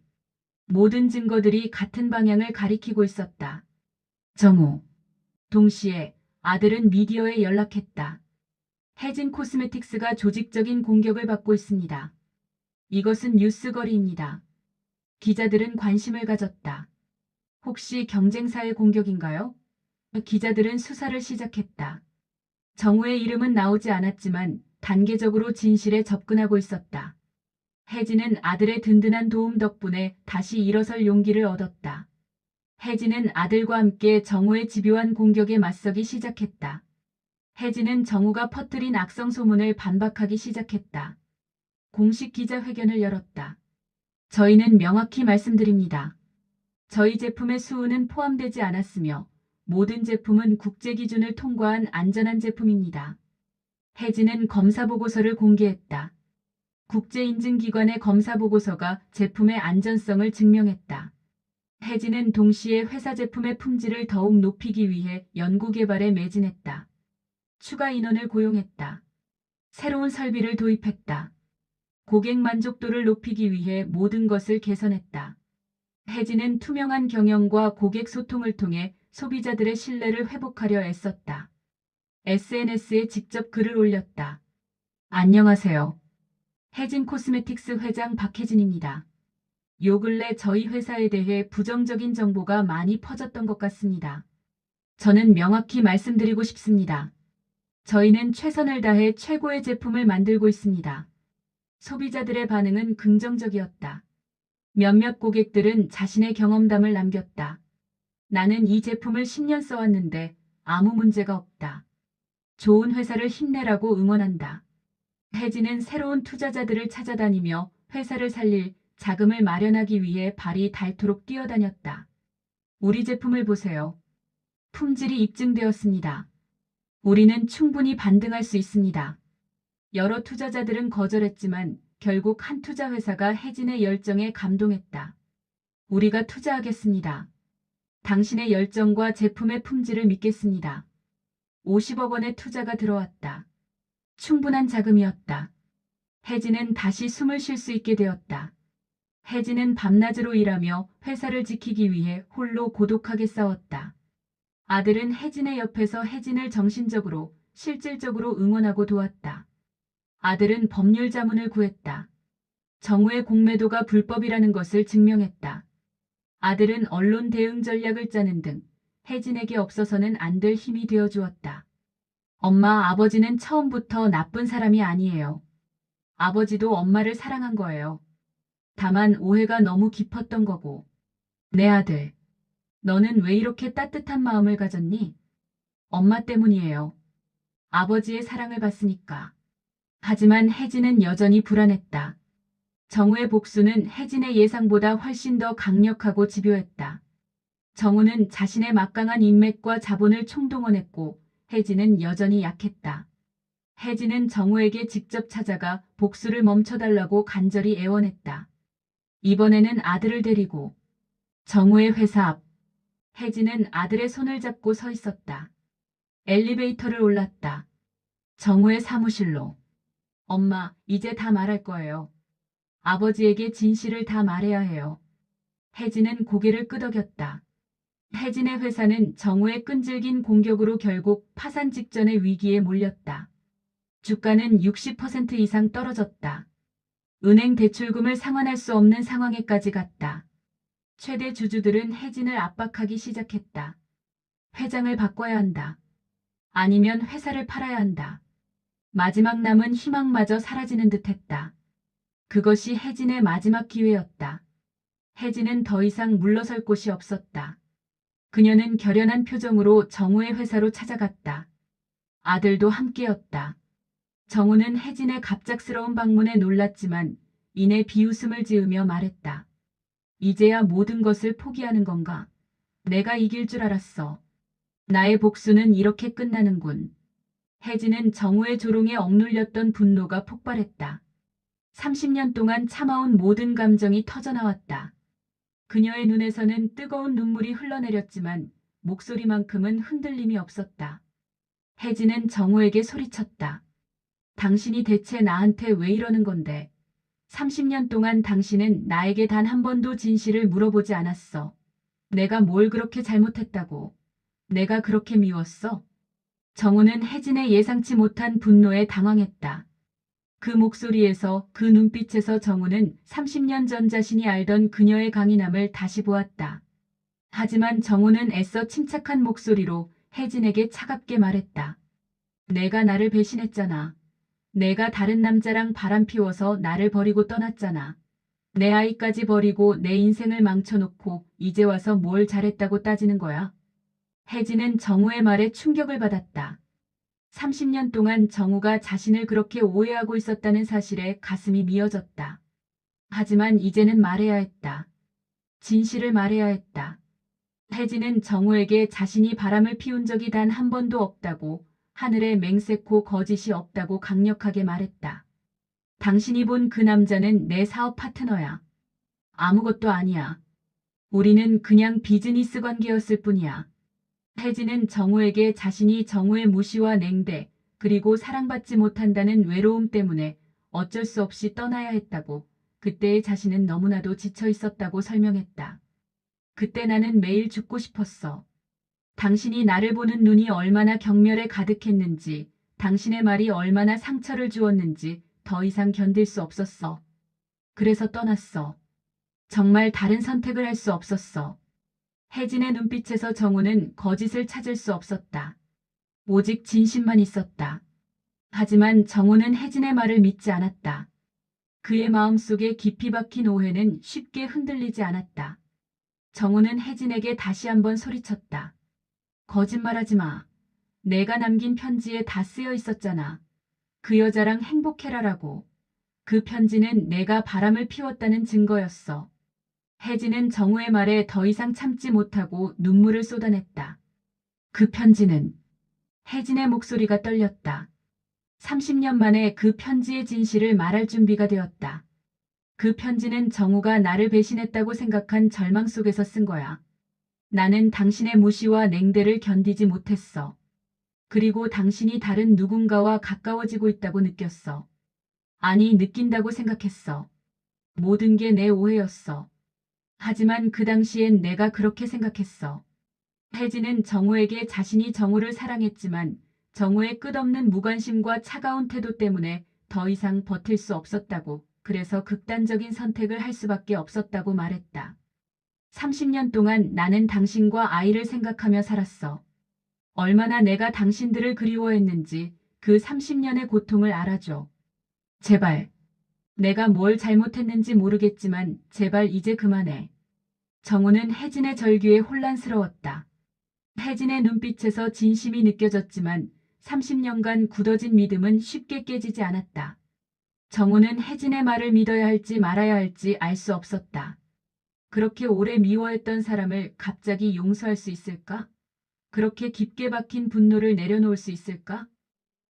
모든 증거들이 같은 방향을 가리키고 있었다. 정우. 동시에 아들은 미디어에 연락했다. 혜진 코스메틱스가 조직적인 공격을 받고 있습니다. 이것은 뉴스거리입니다. 기자들은 관심을 가졌다. 혹시 경쟁사의 공격인가요? 기자들은 수사를 시작했다. 정우의 이름은 나오지 않았지만 단계적으로 진실에 접근하고 있었다. 혜진은 아들의 든든한 도움 덕분에 다시 일어설 용기를 얻었다. 혜진은 아들과 함께 정우의 집요한 공격에 맞서기 시작했다. 혜진은 정우가 퍼뜨린 악성 소문을 반박하기 시작했다. 공식 기자회견을 열었다. 저희는 명확히 말씀드립니다. 저희 제품의 수은은 포함되지 않았으며 모든 제품은 국제 기준을 통과한 안전한 제품입니다. 혜진은 검사 보고서를 공개했다. 국제 인증 기관의 검사 보고서가 제품의 안전성을 증명했다. 혜진은 동시에 회사 제품의 품질을 더욱 높이기 위해 연구 개발에 매진했다. 추가 인원을 고용했다. 새로운 설비를 도입했다. 고객 만족도를 높이기 위해 모든 것을 개선했다. 혜진은 투명한 경영과 고객 소통을 통해 소비자들의 신뢰를 회복하려 애썼다. SNS에 직접 글을 올렸다. 안녕하세요. 혜진 코스메틱스 회장 박혜진입니다. 요 근래 저희 회사에 대해 부정적인 정보가 많이 퍼졌던 것 같습니다. 저는 명확히 말씀드리고 싶습니다. 저희는 최선을 다해 최고의 제품을 만들고 있습니다. 소비자들의 반응은 긍정적이었다. 몇몇 고객들은 자신의 경험담을 남겼다. 나는 이 제품을 10년 써왔는데 아무 문제가 없다. 좋은 회사를 힘내라고 응원한다. 혜진은 새로운 투자자들을 찾아다니며 회사를 살릴 자금을 마련하기 위해 발이 닳도록 뛰어다녔다. 우리 제품을 보세요. 품질이 입증되었습니다. 우리는 충분히 반등할 수 있습니다. 여러 투자자들은 거절했지만 결국 한 투자 회사가 혜진의 열정에 감동했다. 우리가 투자하겠습니다. 당신의 열정과 제품의 품질을 믿겠습니다. 50억 원의 투자가 들어왔다. 충분한 자금이었다. 혜진은 다시 숨을 쉴 수 있게 되었다. 혜진은 밤낮으로 일하며 회사를 지키기 위해 홀로 고독하게 싸웠다. 아들은 혜진의 옆에서 혜진을 정신적으로, 실질적으로 응원하고 도왔다. 아들은 법률 자문을 구했다. 정우의 공매도가 불법이라는 것을 증명했다. 아들은 언론 대응 전략을 짜는 등 혜진에게 없어서는 안 될 힘이 되어 주었다. 엄마, 아버지는 처음부터 나쁜 사람이 아니에요. 아버지도 엄마를 사랑한 거예요. 다만 오해가 너무 깊었던 거고. 내 아들, 너는 왜 이렇게 따뜻한 마음을 가졌니? 엄마 때문이에요. 아버지의 사랑을 받으니까. 하지만 혜진은 여전히 불안했다. 정우의 복수는 혜진의 예상보다 훨씬 더 강력하고 집요했다. 정우는 자신의 막강한 인맥과 자본을 총동원했고 혜진은 여전히 약했다. 혜진은 정우에게 직접 찾아가 복수를 멈춰달라고 간절히 애원했다. 이번에는 아들을 데리고 정우의 회사 앞. 혜진은 아들의 손을 잡고 서 있었다. 엘리베이터를 올랐다. 정우의 사무실로. 엄마, 이제 다 말할 거예요. 아버지에게 진실을 다 말해야 해요. 혜진은 고개를 끄덕였다. 혜진의 회사는 정우의 끈질긴 공격으로 결국 파산 직전의 위기에 몰렸다. 주가는 60% 이상 떨어졌다. 은행 대출금을 상환할 수 없는 상황에까지 갔다. 최대 주주들은 혜진을 압박하기 시작했다. 회장을 바꿔야 한다. 아니면 회사를 팔아야 한다. 마지막 남은 희망마저 사라지는 듯했다. 그것이 혜진의 마지막 기회였다. 혜진은 더 이상 물러설 곳이 없었다. 그녀는 결연한 표정으로 정우의 회사로 찾아갔다. 아들도 함께였다. 정우는 혜진의 갑작스러운 방문에 놀랐지만 이내 비웃음을 지으며 말했다. 이제야 모든 것을 포기하는 건가? 내가 이길 줄 알았어. 나의 복수는 이렇게 끝나는군. 혜진은 정우의 조롱에 억눌렸던 분노가 폭발했다. 30년 동안 참아온 모든 감정이 터져나왔다. 그녀의 눈에서는 뜨거운 눈물이 흘러내렸지만 목소리만큼은 흔들림이 없었다. 혜진은 정우에게 소리쳤다. 당신이 대체 나한테 왜 이러는 건데? 30년 동안 당신은 나에게 단 한 번도 진실을 물어보지 않았어. 내가 뭘 그렇게 잘못했다고? 내가 그렇게 미웠어? 정우는 혜진의 예상치 못한 분노에 당황했다. 그 목소리에서, 그 눈빛에서 정우는 30년 전 자신이 알던 그녀의 강인함을 다시 보았다. 하지만 정우는 애써 침착한 목소리로 혜진에게 차갑게 말했다. 내가 나를 배신했잖아. 내가 다른 남자랑 바람 피워서 나를 버리고 떠났잖아. 내 아이까지 버리고 내 인생을 망쳐놓고 이제 와서 뭘 잘했다고 따지는 거야? 혜진은 정우의 말에 충격을 받았다. 30년 동안 정우가 자신을 그렇게 오해하고 있었다는 사실에 가슴이 미어졌다. 하지만 이제는 말해야 했다. 진실을 말해야 했다. 혜진은 정우에게 자신이 바람을 피운 적이 단 한 번도 없다고, 하늘에 맹세코 거짓이 없다고 강력하게 말했다. 당신이 본 그 남자는 내 사업 파트너야. 아무것도 아니야. 우리는 그냥 비즈니스 관계였을 뿐이야. 혜진은 정우에게 자신이 정우의 무시와 냉대, 그리고 사랑받지 못한다는 외로움 때문에 어쩔 수 없이 떠나야 했다고, 그때의 자신은 너무나도 지쳐 있었다고 설명했다. 그때 나는 매일 죽고 싶었어. 당신이 나를 보는 눈이 얼마나 경멸에 가득했는지, 당신의 말이 얼마나 상처를 주었는지 더 이상 견딜 수 없었어. 그래서 떠났어. 정말 다른 선택을 할 수 없었어. 혜진의 눈빛에서 정우는 거짓을 찾을 수 없었다. 오직 진심만 있었다. 하지만 정우는 혜진의 말을 믿지 않았다. 그의 마음속에 깊이 박힌 오해는 쉽게 흔들리지 않았다. 정우는 혜진에게 다시 한번 소리쳤다. 거짓말하지 마. 내가 남긴 편지에 다 쓰여 있었잖아. 그 여자랑 행복해라라고. 그 편지는 내가 바람을 피웠다는 증거였어. 혜진은 정우의 말에 더 이상 참지 못하고 눈물을 쏟아냈다. 그 편지는. 혜진의 목소리가 떨렸다. 30년 만에 그 편지의 진실을 말할 준비가 되었다. 그 편지는 정우가 나를 배신했다고 생각한 절망 속에서 쓴 거야. 나는 당신의 무시와 냉대를 견디지 못했어. 그리고 당신이 다른 누군가와 가까워지고 있다고 느꼈어. 아니, 느낀다고 생각했어. 모든 게 내 오해였어. 하지만 그 당시엔 내가 그렇게 생각했어. 혜진은 정우에게 자신이 정우를 사랑했지만 정우의 끝없는 무관심과 차가운 태도 때문에 더 이상 버틸 수 없었다고, 그래서 극단적인 선택을 할 수밖에 없었다고 말했다. 30년 동안 나는 당신과 아이를 생각하며 살았어. 얼마나 내가 당신들을 그리워했는지 그 30년의 고통을 알아줘. 제발. 내가 뭘 잘못했는지 모르겠지만 제발 이제 그만해. 정우는 혜진의 절규에 혼란스러웠다. 혜진의 눈빛에서 진심이 느껴졌지만 30년간 굳어진 믿음은 쉽게 깨지지 않았다. 정우는 혜진의 말을 믿어야 할지 말아야 할지 알 수 없었다. 그렇게 오래 미워했던 사람을 갑자기 용서할 수 있을까? 그렇게 깊게 박힌 분노를 내려놓을 수 있을까?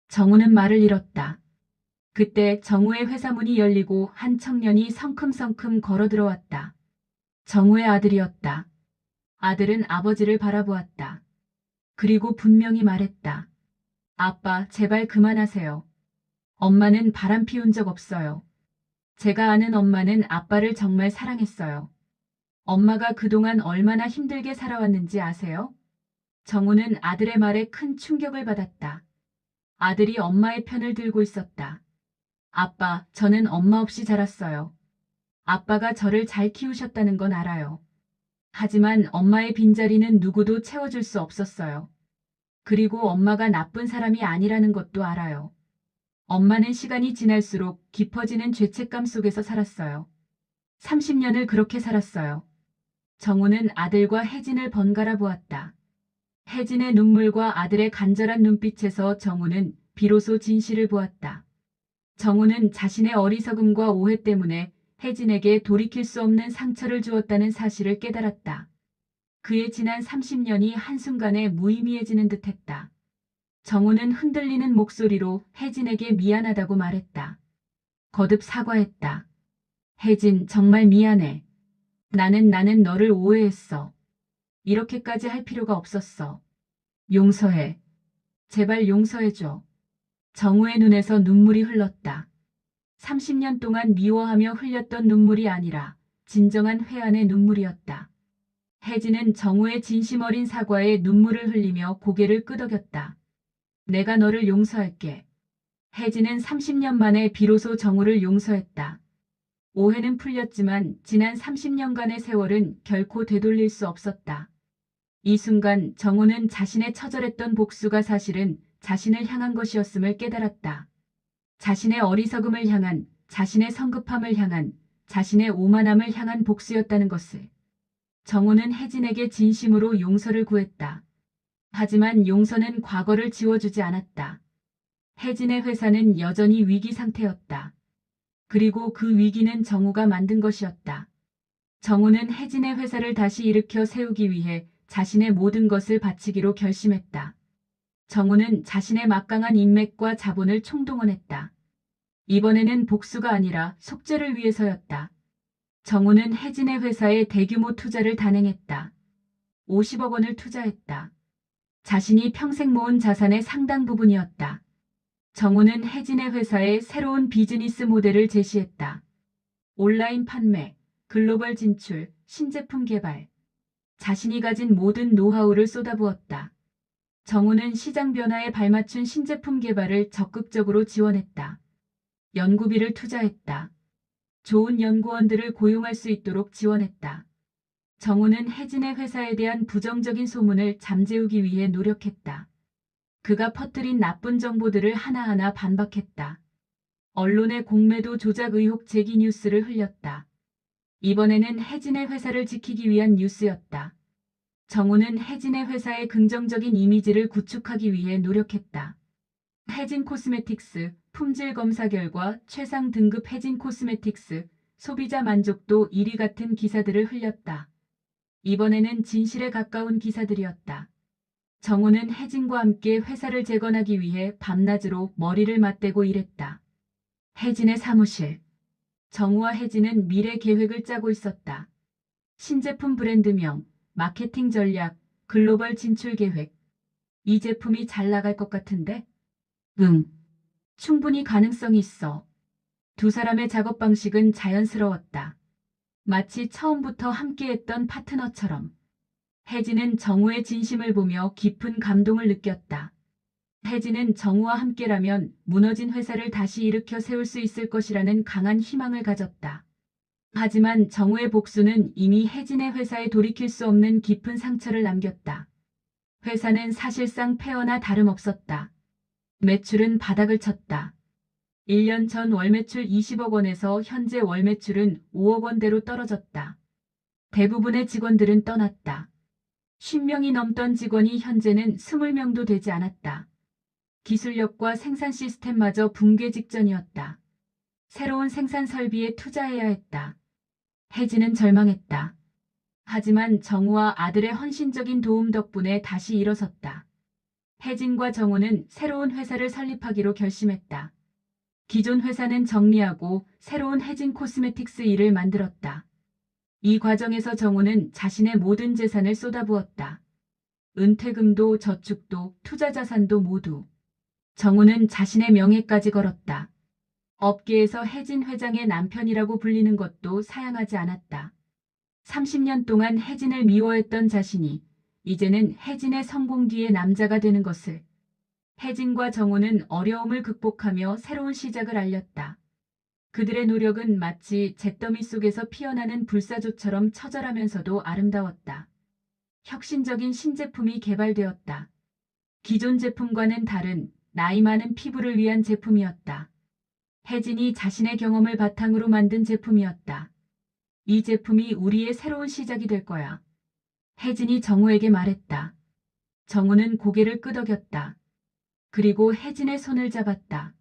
정우는 말을 잃었다. 그때 정우의 회사 문이 열리고 한 청년이 성큼성큼 걸어 들어왔다. 정우의 아들이었다. 아들은 아버지를 바라보았다. 그리고 분명히 말했다. 아빠, 제발 그만하세요. 엄마는 바람 피운 적 없어요. 제가 아는 엄마는 아빠를 정말 사랑했어요. 엄마가 그동안 얼마나 힘들게 살아왔는지 아세요? 정우는 아들의 말에 큰 충격을 받았다. 아들이 엄마의 편을 들고 있었다. 아빠, 저는 엄마 없이 자랐어요. 아빠가 저를 잘 키우셨다는 건 알아요. 하지만 엄마의 빈자리는 누구도 채워줄 수 없었어요. 그리고 엄마가 나쁜 사람이 아니라는 것도 알아요. 엄마는 시간이 지날수록 깊어지는 죄책감 속에서 살았어요. 30년을 그렇게 살았어요. 정우는 아들과 혜진을 번갈아 보았다. 혜진의 눈물과 아들의 간절한 눈빛에서 정우는 비로소 진실을 보았다. 정우는 자신의 어리석음과 오해 때문에 혜진에게 돌이킬 수 없는 상처를 주었다는 사실을 깨달았다. 그의 지난 30년이 한순간에 무의미해지는 듯했다. 정우는 흔들리는 목소리로 혜진에게 미안하다고 말했다. 거듭 사과했다. 혜진, 정말 미안해. 나는 너를 오해했어. 이렇게까지 할 필요가 없었어. 용서해. 제발 용서해줘. 정우의 눈에서 눈물이 흘렀다. 30년 동안 미워하며 흘렸던 눈물이 아니라 진정한 회한의 눈물이었다. 혜진은 정우의 진심 어린 사과에 눈물을 흘리며 고개를 끄덕였다. 내가 너를 용서할게. 혜진은 30년 만에 비로소 정우를 용서했다. 오해는 풀렸지만 지난 30년간의 세월은 결코 되돌릴 수 없었다. 이 순간 정우는 자신의 처절했던 복수가 사실은 자신을 향한 것이었음을 깨달았다. 자신의 어리석음을 향한, 자신의 성급함을 향한, 자신의 오만함을 향한 복수였다는 것을. 정우는 혜진에게 진심으로 용서를 구했다. 하지만 용서는 과거를 지워주지 않았다. 혜진의 회사는 여전히 위기 상태였다. 그리고 그 위기는 정우가 만든 것이었다. 정우는 혜진의 회사를 다시 일으켜 세우기 위해 자신의 모든 것을 바치기로 결심했다. 정우는 자신의 막강한 인맥과 자본을 총동원했다. 이번에는 복수가 아니라 속죄를 위해서였다. 정우는 혜진의 회사에 대규모 투자를 단행했다. 50억 원을 투자했다. 자신이 평생 모은 자산의 상당 부분이었다. 정우는 혜진의 회사에 새로운 비즈니스 모델을 제시했다. 온라인 판매, 글로벌 진출, 신제품 개발. 자신이 가진 모든 노하우를 쏟아부었다. 정우는 시장 변화에 발맞춘 신제품 개발을 적극적으로 지원했다. 연구비를 투자했다. 좋은 연구원들을 고용할 수 있도록 지원했다. 정우는 혜진의 회사에 대한 부정적인 소문을 잠재우기 위해 노력했다. 그가 퍼뜨린 나쁜 정보들을 하나하나 반박했다. 언론의 공매도 조작 의혹 제기 뉴스를 흘렸다. 이번에는 혜진의 회사를 지키기 위한 뉴스였다. 정우는 혜진의 회사의 긍정적인 이미지를 구축하기 위해 노력했다. 혜진 코스메틱스, 품질 검사 결과 최상 등급 혜진 코스메틱스, 소비자 만족도 1위 같은 기사들을 흘렸다. 이번에는 진실에 가까운 기사들이었다. 정우는 혜진과 함께 회사를 재건하기 위해 밤낮으로 머리를 맞대고 일했다. 혜진의 사무실. 정우와 혜진은 미래 계획을 짜고 있었다. 신제품 브랜드명, 마케팅 전략, 글로벌 진출 계획. 이 제품이 잘 나갈 것 같은데? 응. 충분히 가능성이 있어. 두 사람의 작업 방식은 자연스러웠다. 마치 처음부터 함께했던 파트너처럼. 혜진은 정우의 진심을 보며 깊은 감동을 느꼈다. 혜진은 정우와 함께라면 무너진 회사를 다시 일으켜 세울 수 있을 것이라는 강한 희망을 가졌다. 하지만 정우의 복수는 이미 혜진의 회사에 돌이킬 수 없는 깊은 상처를 남겼다. 회사는 사실상 폐허나 다름없었다. 매출은 바닥을 쳤다. 1년 전 월매출 20억 원에서 현재 월매출은 5억 원대로 떨어졌다. 대부분의 직원들은 떠났다. 10명이 넘던 직원이 현재는 20명도 되지 않았다. 기술력과 생산 시스템마저 붕괴 직전이었다. 새로운 생산 설비에 투자해야 했다. 혜진은 절망했다. 하지만 정우와 아들의 헌신적인 도움 덕분에 다시 일어섰다. 혜진과 정우는 새로운 회사를 설립하기로 결심했다. 기존 회사는 정리하고 새로운 혜진 코스메틱스 일을 만들었다. 이 과정에서 정우는 자신의 모든 재산을 쏟아부었다. 은퇴금도 저축도 투자 자산도 모두. 정우는 자신의 명예까지 걸었다. 업계에서 혜진 회장의 남편이라고 불리는 것도 사양하지 않았다. 30년 동안 혜진을 미워했던 자신이 이제는 혜진의 성공 뒤의 남자가 되는 것을. 혜진과 정우는 어려움을 극복하며 새로운 시작을 알렸다. 그들의 노력은 마치 잿더미 속에서 피어나는 불사조처럼 처절하면서도 아름다웠다. 혁신적인 신제품이 개발되었다. 기존 제품과는 다른 나이 많은 피부를 위한 제품이었다. 혜진이 자신의 경험을 바탕으로 만든 제품이었다. 이 제품이 우리의 새로운 시작이 될 거야. 혜진이 정우에게 말했다. 정우는 고개를 끄덕였다. 그리고 혜진의 손을 잡았다.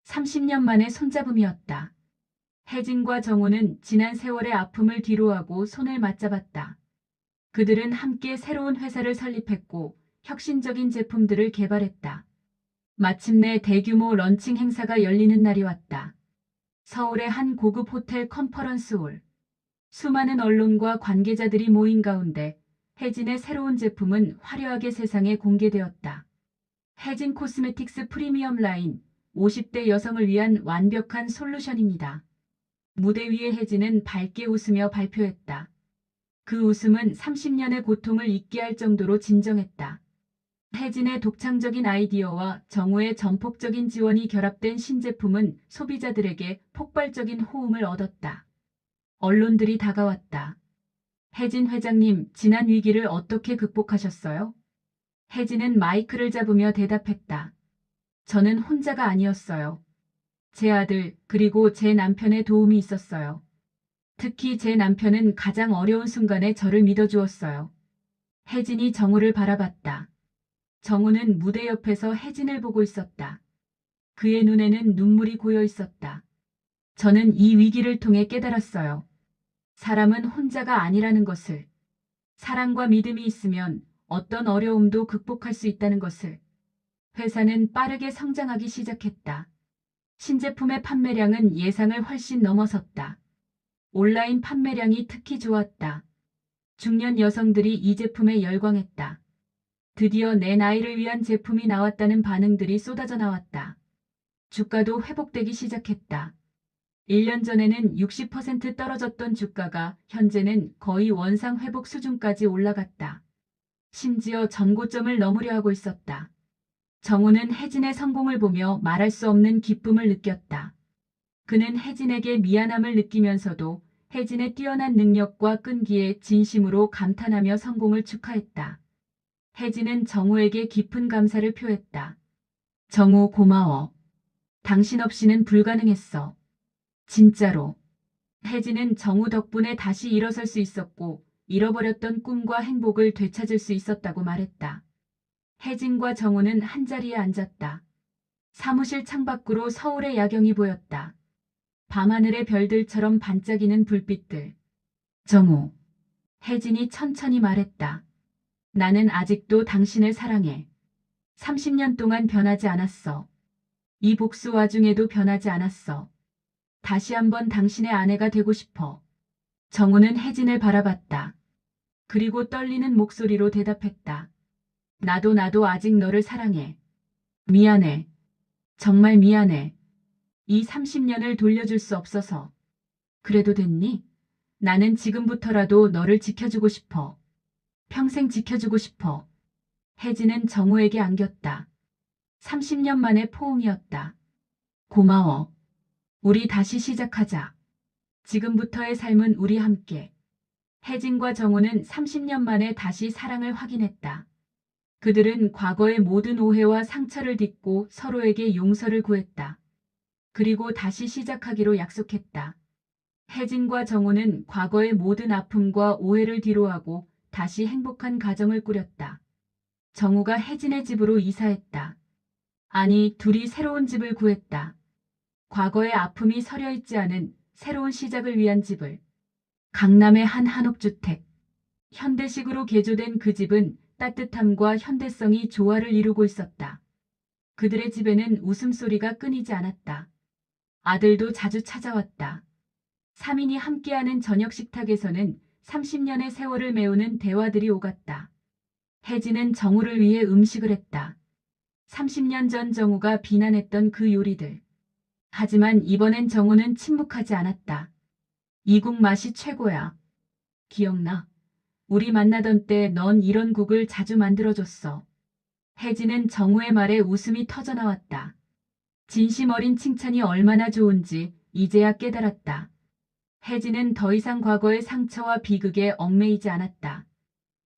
30년 만의 손잡음이었다. 혜진과 정우는 지난 세월의 아픔을 뒤로하고 손을 맞잡았다. 그들은 함께 새로운 회사를 설립했고 혁신적인 제품들을 개발했다. 마침내 대규모 런칭 행사가 열리는 날이 왔다. 서울의 한 고급 호텔 컨퍼런스홀. 수많은 언론과 관계자들이 모인 가운데 혜진의 새로운 제품은 화려하게 세상에 공개되었다. 혜진 코스메틱스 프리미엄 라인, 50대 여성을 위한 완벽한 솔루션입니다. 무대 위에 혜진은 밝게 웃으며 발표했다. 그 웃음은 30년의 고통을 잊게 할 정도로 진정했다. 혜진의 독창적인 아이디어와 정우의 전폭적인 지원이 결합된 신제품은 소비자들에게 폭발적인 호응을 얻었다. 언론들이 다가왔다. 혜진 회장님, 지난 위기를 어떻게 극복하셨어요? 혜진은 마이크를 잡으며 대답했다. 저는 혼자가 아니었어요. 제 아들, 그리고 제 남편의 도움이 있었어요. 특히 제 남편은 가장 어려운 순간에 저를 믿어주었어요. 혜진이 정우를 바라봤다. 정우는 무대 옆에서 혜진을 보고 있었다. 그의 눈에는 눈물이 고여 있었다. 저는 이 위기를 통해 깨달았어요. 사람은 혼자가 아니라는 것을, 사랑과 믿음이 있으면 어떤 어려움도 극복할 수 있다는 것을. 회사는 빠르게 성장하기 시작했다. 신제품의 판매량은 예상을 훨씬 넘어섰다. 온라인 판매량이 특히 좋았다. 중년 여성들이 이 제품에 열광했다. 드디어 내 나이를 위한 제품이 나왔다는 반응들이 쏟아져 나왔다. 주가도 회복되기 시작했다. 1년 전에는 60% 떨어졌던 주가가 현재는 거의 원상 회복 수준까지 올라갔다. 심지어 전고점을 넘으려 하고 있었다. 정우는 혜진의 성공을 보며 말할 수 없는 기쁨을 느꼈다. 그는 혜진에게 미안함을 느끼면서도 혜진의 뛰어난 능력과 끈기에 진심으로 감탄하며 성공을 축하했다. 혜진은 정우에게 깊은 감사를 표했다. 정우 고마워. 당신 없이는 불가능했어. 진짜로. 혜진은 정우 덕분에 다시 일어설 수 있었고 잃어버렸던 꿈과 행복을 되찾을 수 있었다고 말했다. 혜진과 정우는 한자리에 앉았다. 사무실 창밖으로 서울의 야경이 보였다. 밤하늘의 별들처럼 반짝이는 불빛들. 정우. 혜진이 천천히 말했다. 나는 아직도 당신을 사랑해. 30년 동안 변하지 않았어. 이 복수 와중에도 변하지 않았어. 다시 한번 당신의 아내가 되고 싶어. 정우는 혜진을 바라봤다. 그리고 떨리는 목소리로 대답했다. 나도 아직 너를 사랑해. 미안해. 정말 미안해. 이 30년을 돌려줄 수 없어서. 그래도 됐니? 나는 지금부터라도 너를 지켜주고 싶어. 평생 지켜주고 싶어. 혜진은 정우에게 안겼다. 30년 만의 포옹이었다. 고마워. 우리 다시 시작하자. 지금부터의 삶은 우리 함께. 혜진과 정우는 30년 만에 다시 사랑을 확인했다. 그들은 과거의 모든 오해와 상처를 딛고 서로에게 용서를 구했다. 그리고 다시 시작하기로 약속했다. 혜진과 정우는 과거의 모든 아픔과 오해를 뒤로하고 다시 행복한 가정을 꾸렸다. 정우가 혜진의 집으로 이사했다. 아니, 둘이 새로운 집을 구했다. 과거의 아픔이 서려있지 않은 새로운 시작을 위한 집을. 강남의 한 한옥주택. 현대식으로 개조된 그 집은 따뜻함과 현대성이 조화를 이루고 있었다. 그들의 집에는 웃음소리가 끊이지 않았다. 아들도 자주 찾아왔다. 3인이 함께하는 저녁 식탁에서는 30년의 세월을 메우는 대화들이 오갔다. 혜진은 정우를 위해 음식을 했다. 30년 전 정우가 비난했던 그 요리들. 하지만 이번엔 정우는 침묵하지 않았다. 이 국 맛이 최고야. 기억나? 우리 만나던 때 넌 이런 국을 자주 만들어줬어. 혜진은 정우의 말에 웃음이 터져나왔다. 진심 어린 칭찬이 얼마나 좋은지 이제야 깨달았다. 혜진은 더 이상 과거의 상처와 비극에 얽매이지 않았다.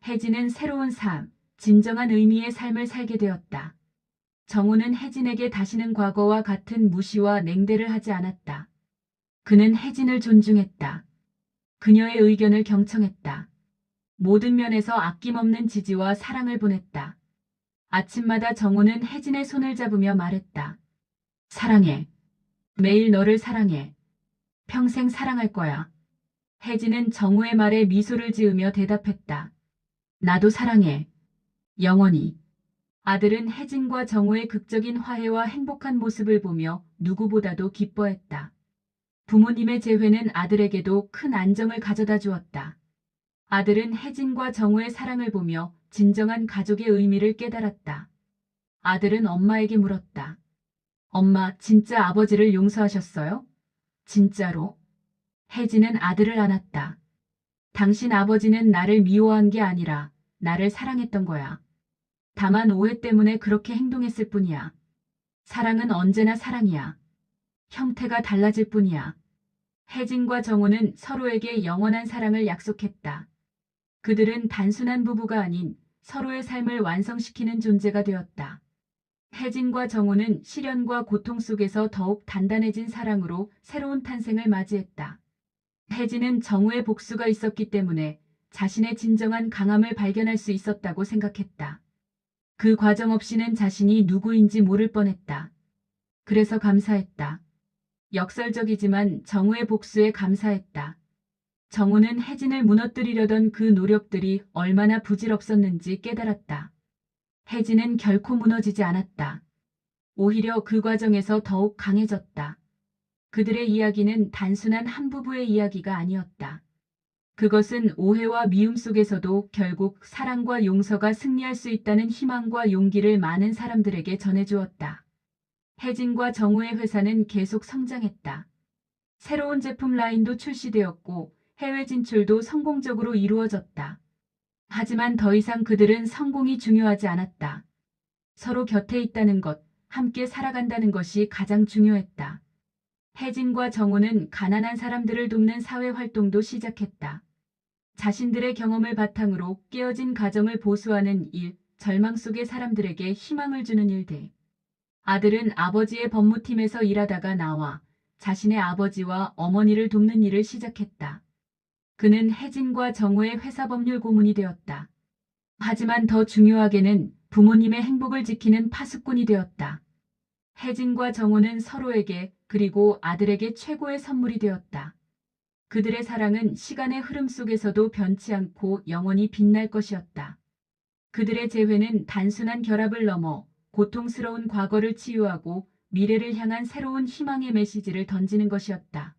혜진은 새로운 삶, 진정한 의미의 삶을 살게 되었다. 정우는 혜진에게 다시는 과거와 같은 무시와 냉대를 하지 않았다. 그는 혜진을 존중했다. 그녀의 의견을 경청했다. 모든 면에서 아낌없는 지지와 사랑을 보냈다. 아침마다 정우는 혜진의 손을 잡으며 말했다. 사랑해. 매일 너를 사랑해. 평생 사랑할 거야. 혜진은 정우의 말에 미소를 지으며 대답했다. 나도 사랑해. 영원히. 아들은 혜진과 정우의 극적인 화해와 행복한 모습을 보며 누구보다도 기뻐했다. 부모님의 재회는 아들에게도 큰 안정을 가져다 주었다. 아들은 혜진과 정우의 사랑을 보며 진정한 가족의 의미를 깨달았다. 아들은 엄마에게 물었다. 엄마, 진짜 아버지를 용서하셨어요? 진짜로? 혜진은 아들을 안았다. 당신 아버지는 나를 미워한 게 아니라 나를 사랑했던 거야. 다만 오해 때문에 그렇게 행동했을 뿐이야. 사랑은 언제나 사랑이야. 형태가 달라질 뿐이야. 혜진과 정우는 서로에게 영원한 사랑을 약속했다. 그들은 단순한 부부가 아닌 서로의 삶을 완성시키는 존재가 되었다. 혜진과 정우는 시련과 고통 속에서 더욱 단단해진 사랑으로 새로운 탄생을 맞이했다. 혜진은 정우의 복수가 있었기 때문에 자신의 진정한 강함을 발견할 수 있었다고 생각했다. 그 과정 없이는 자신이 누구인지 모를 뻔했다. 그래서 감사했다. 역설적이지만 정우의 복수에 감사했다. 정우는 혜진을 무너뜨리려던 그 노력들이 얼마나 부질없었는지 깨달았다. 혜진은 결코 무너지지 않았다. 오히려 그 과정에서 더욱 강해졌다. 그들의 이야기는 단순한 한 부부의 이야기가 아니었다. 그것은 오해와 미움 속에서도 결국 사랑과 용서가 승리할 수 있다는 희망과 용기를 많은 사람들에게 전해주었다. 혜진과 정우의 회사는 계속 성장했다. 새로운 제품 라인도 출시되었고 해외 진출도 성공적으로 이루어졌다. 하지만 더 이상 그들은 성공이 중요하지 않았다. 서로 곁에 있다는 것, 함께 살아간다는 것이 가장 중요했다. 혜진과 정우는 가난한 사람들을 돕는 사회 활동도 시작했다. 자신들의 경험을 바탕으로 깨어진 가정을 보수하는 일, 절망 속의 사람들에게 희망을 주는 일들. 아들은 아버지의 법무팀에서 일하다가 나와 자신의 아버지와 어머니를 돕는 일을 시작했다. 그는 혜진과 정우의 회사 법률 고문이 되었다. 하지만 더 중요하게는 부모님의 행복을 지키는 파수꾼이 되었다. 혜진과 정우는 서로에게 그리고 아들에게 최고의 선물이 되었다. 그들의 사랑은 시간의 흐름 속에서도 변치 않고 영원히 빛날 것이었다. 그들의 재회는 단순한 결합을 넘어 고통스러운 과거를 치유하고 미래를 향한 새로운 희망의 메시지를 던지는 것이었다.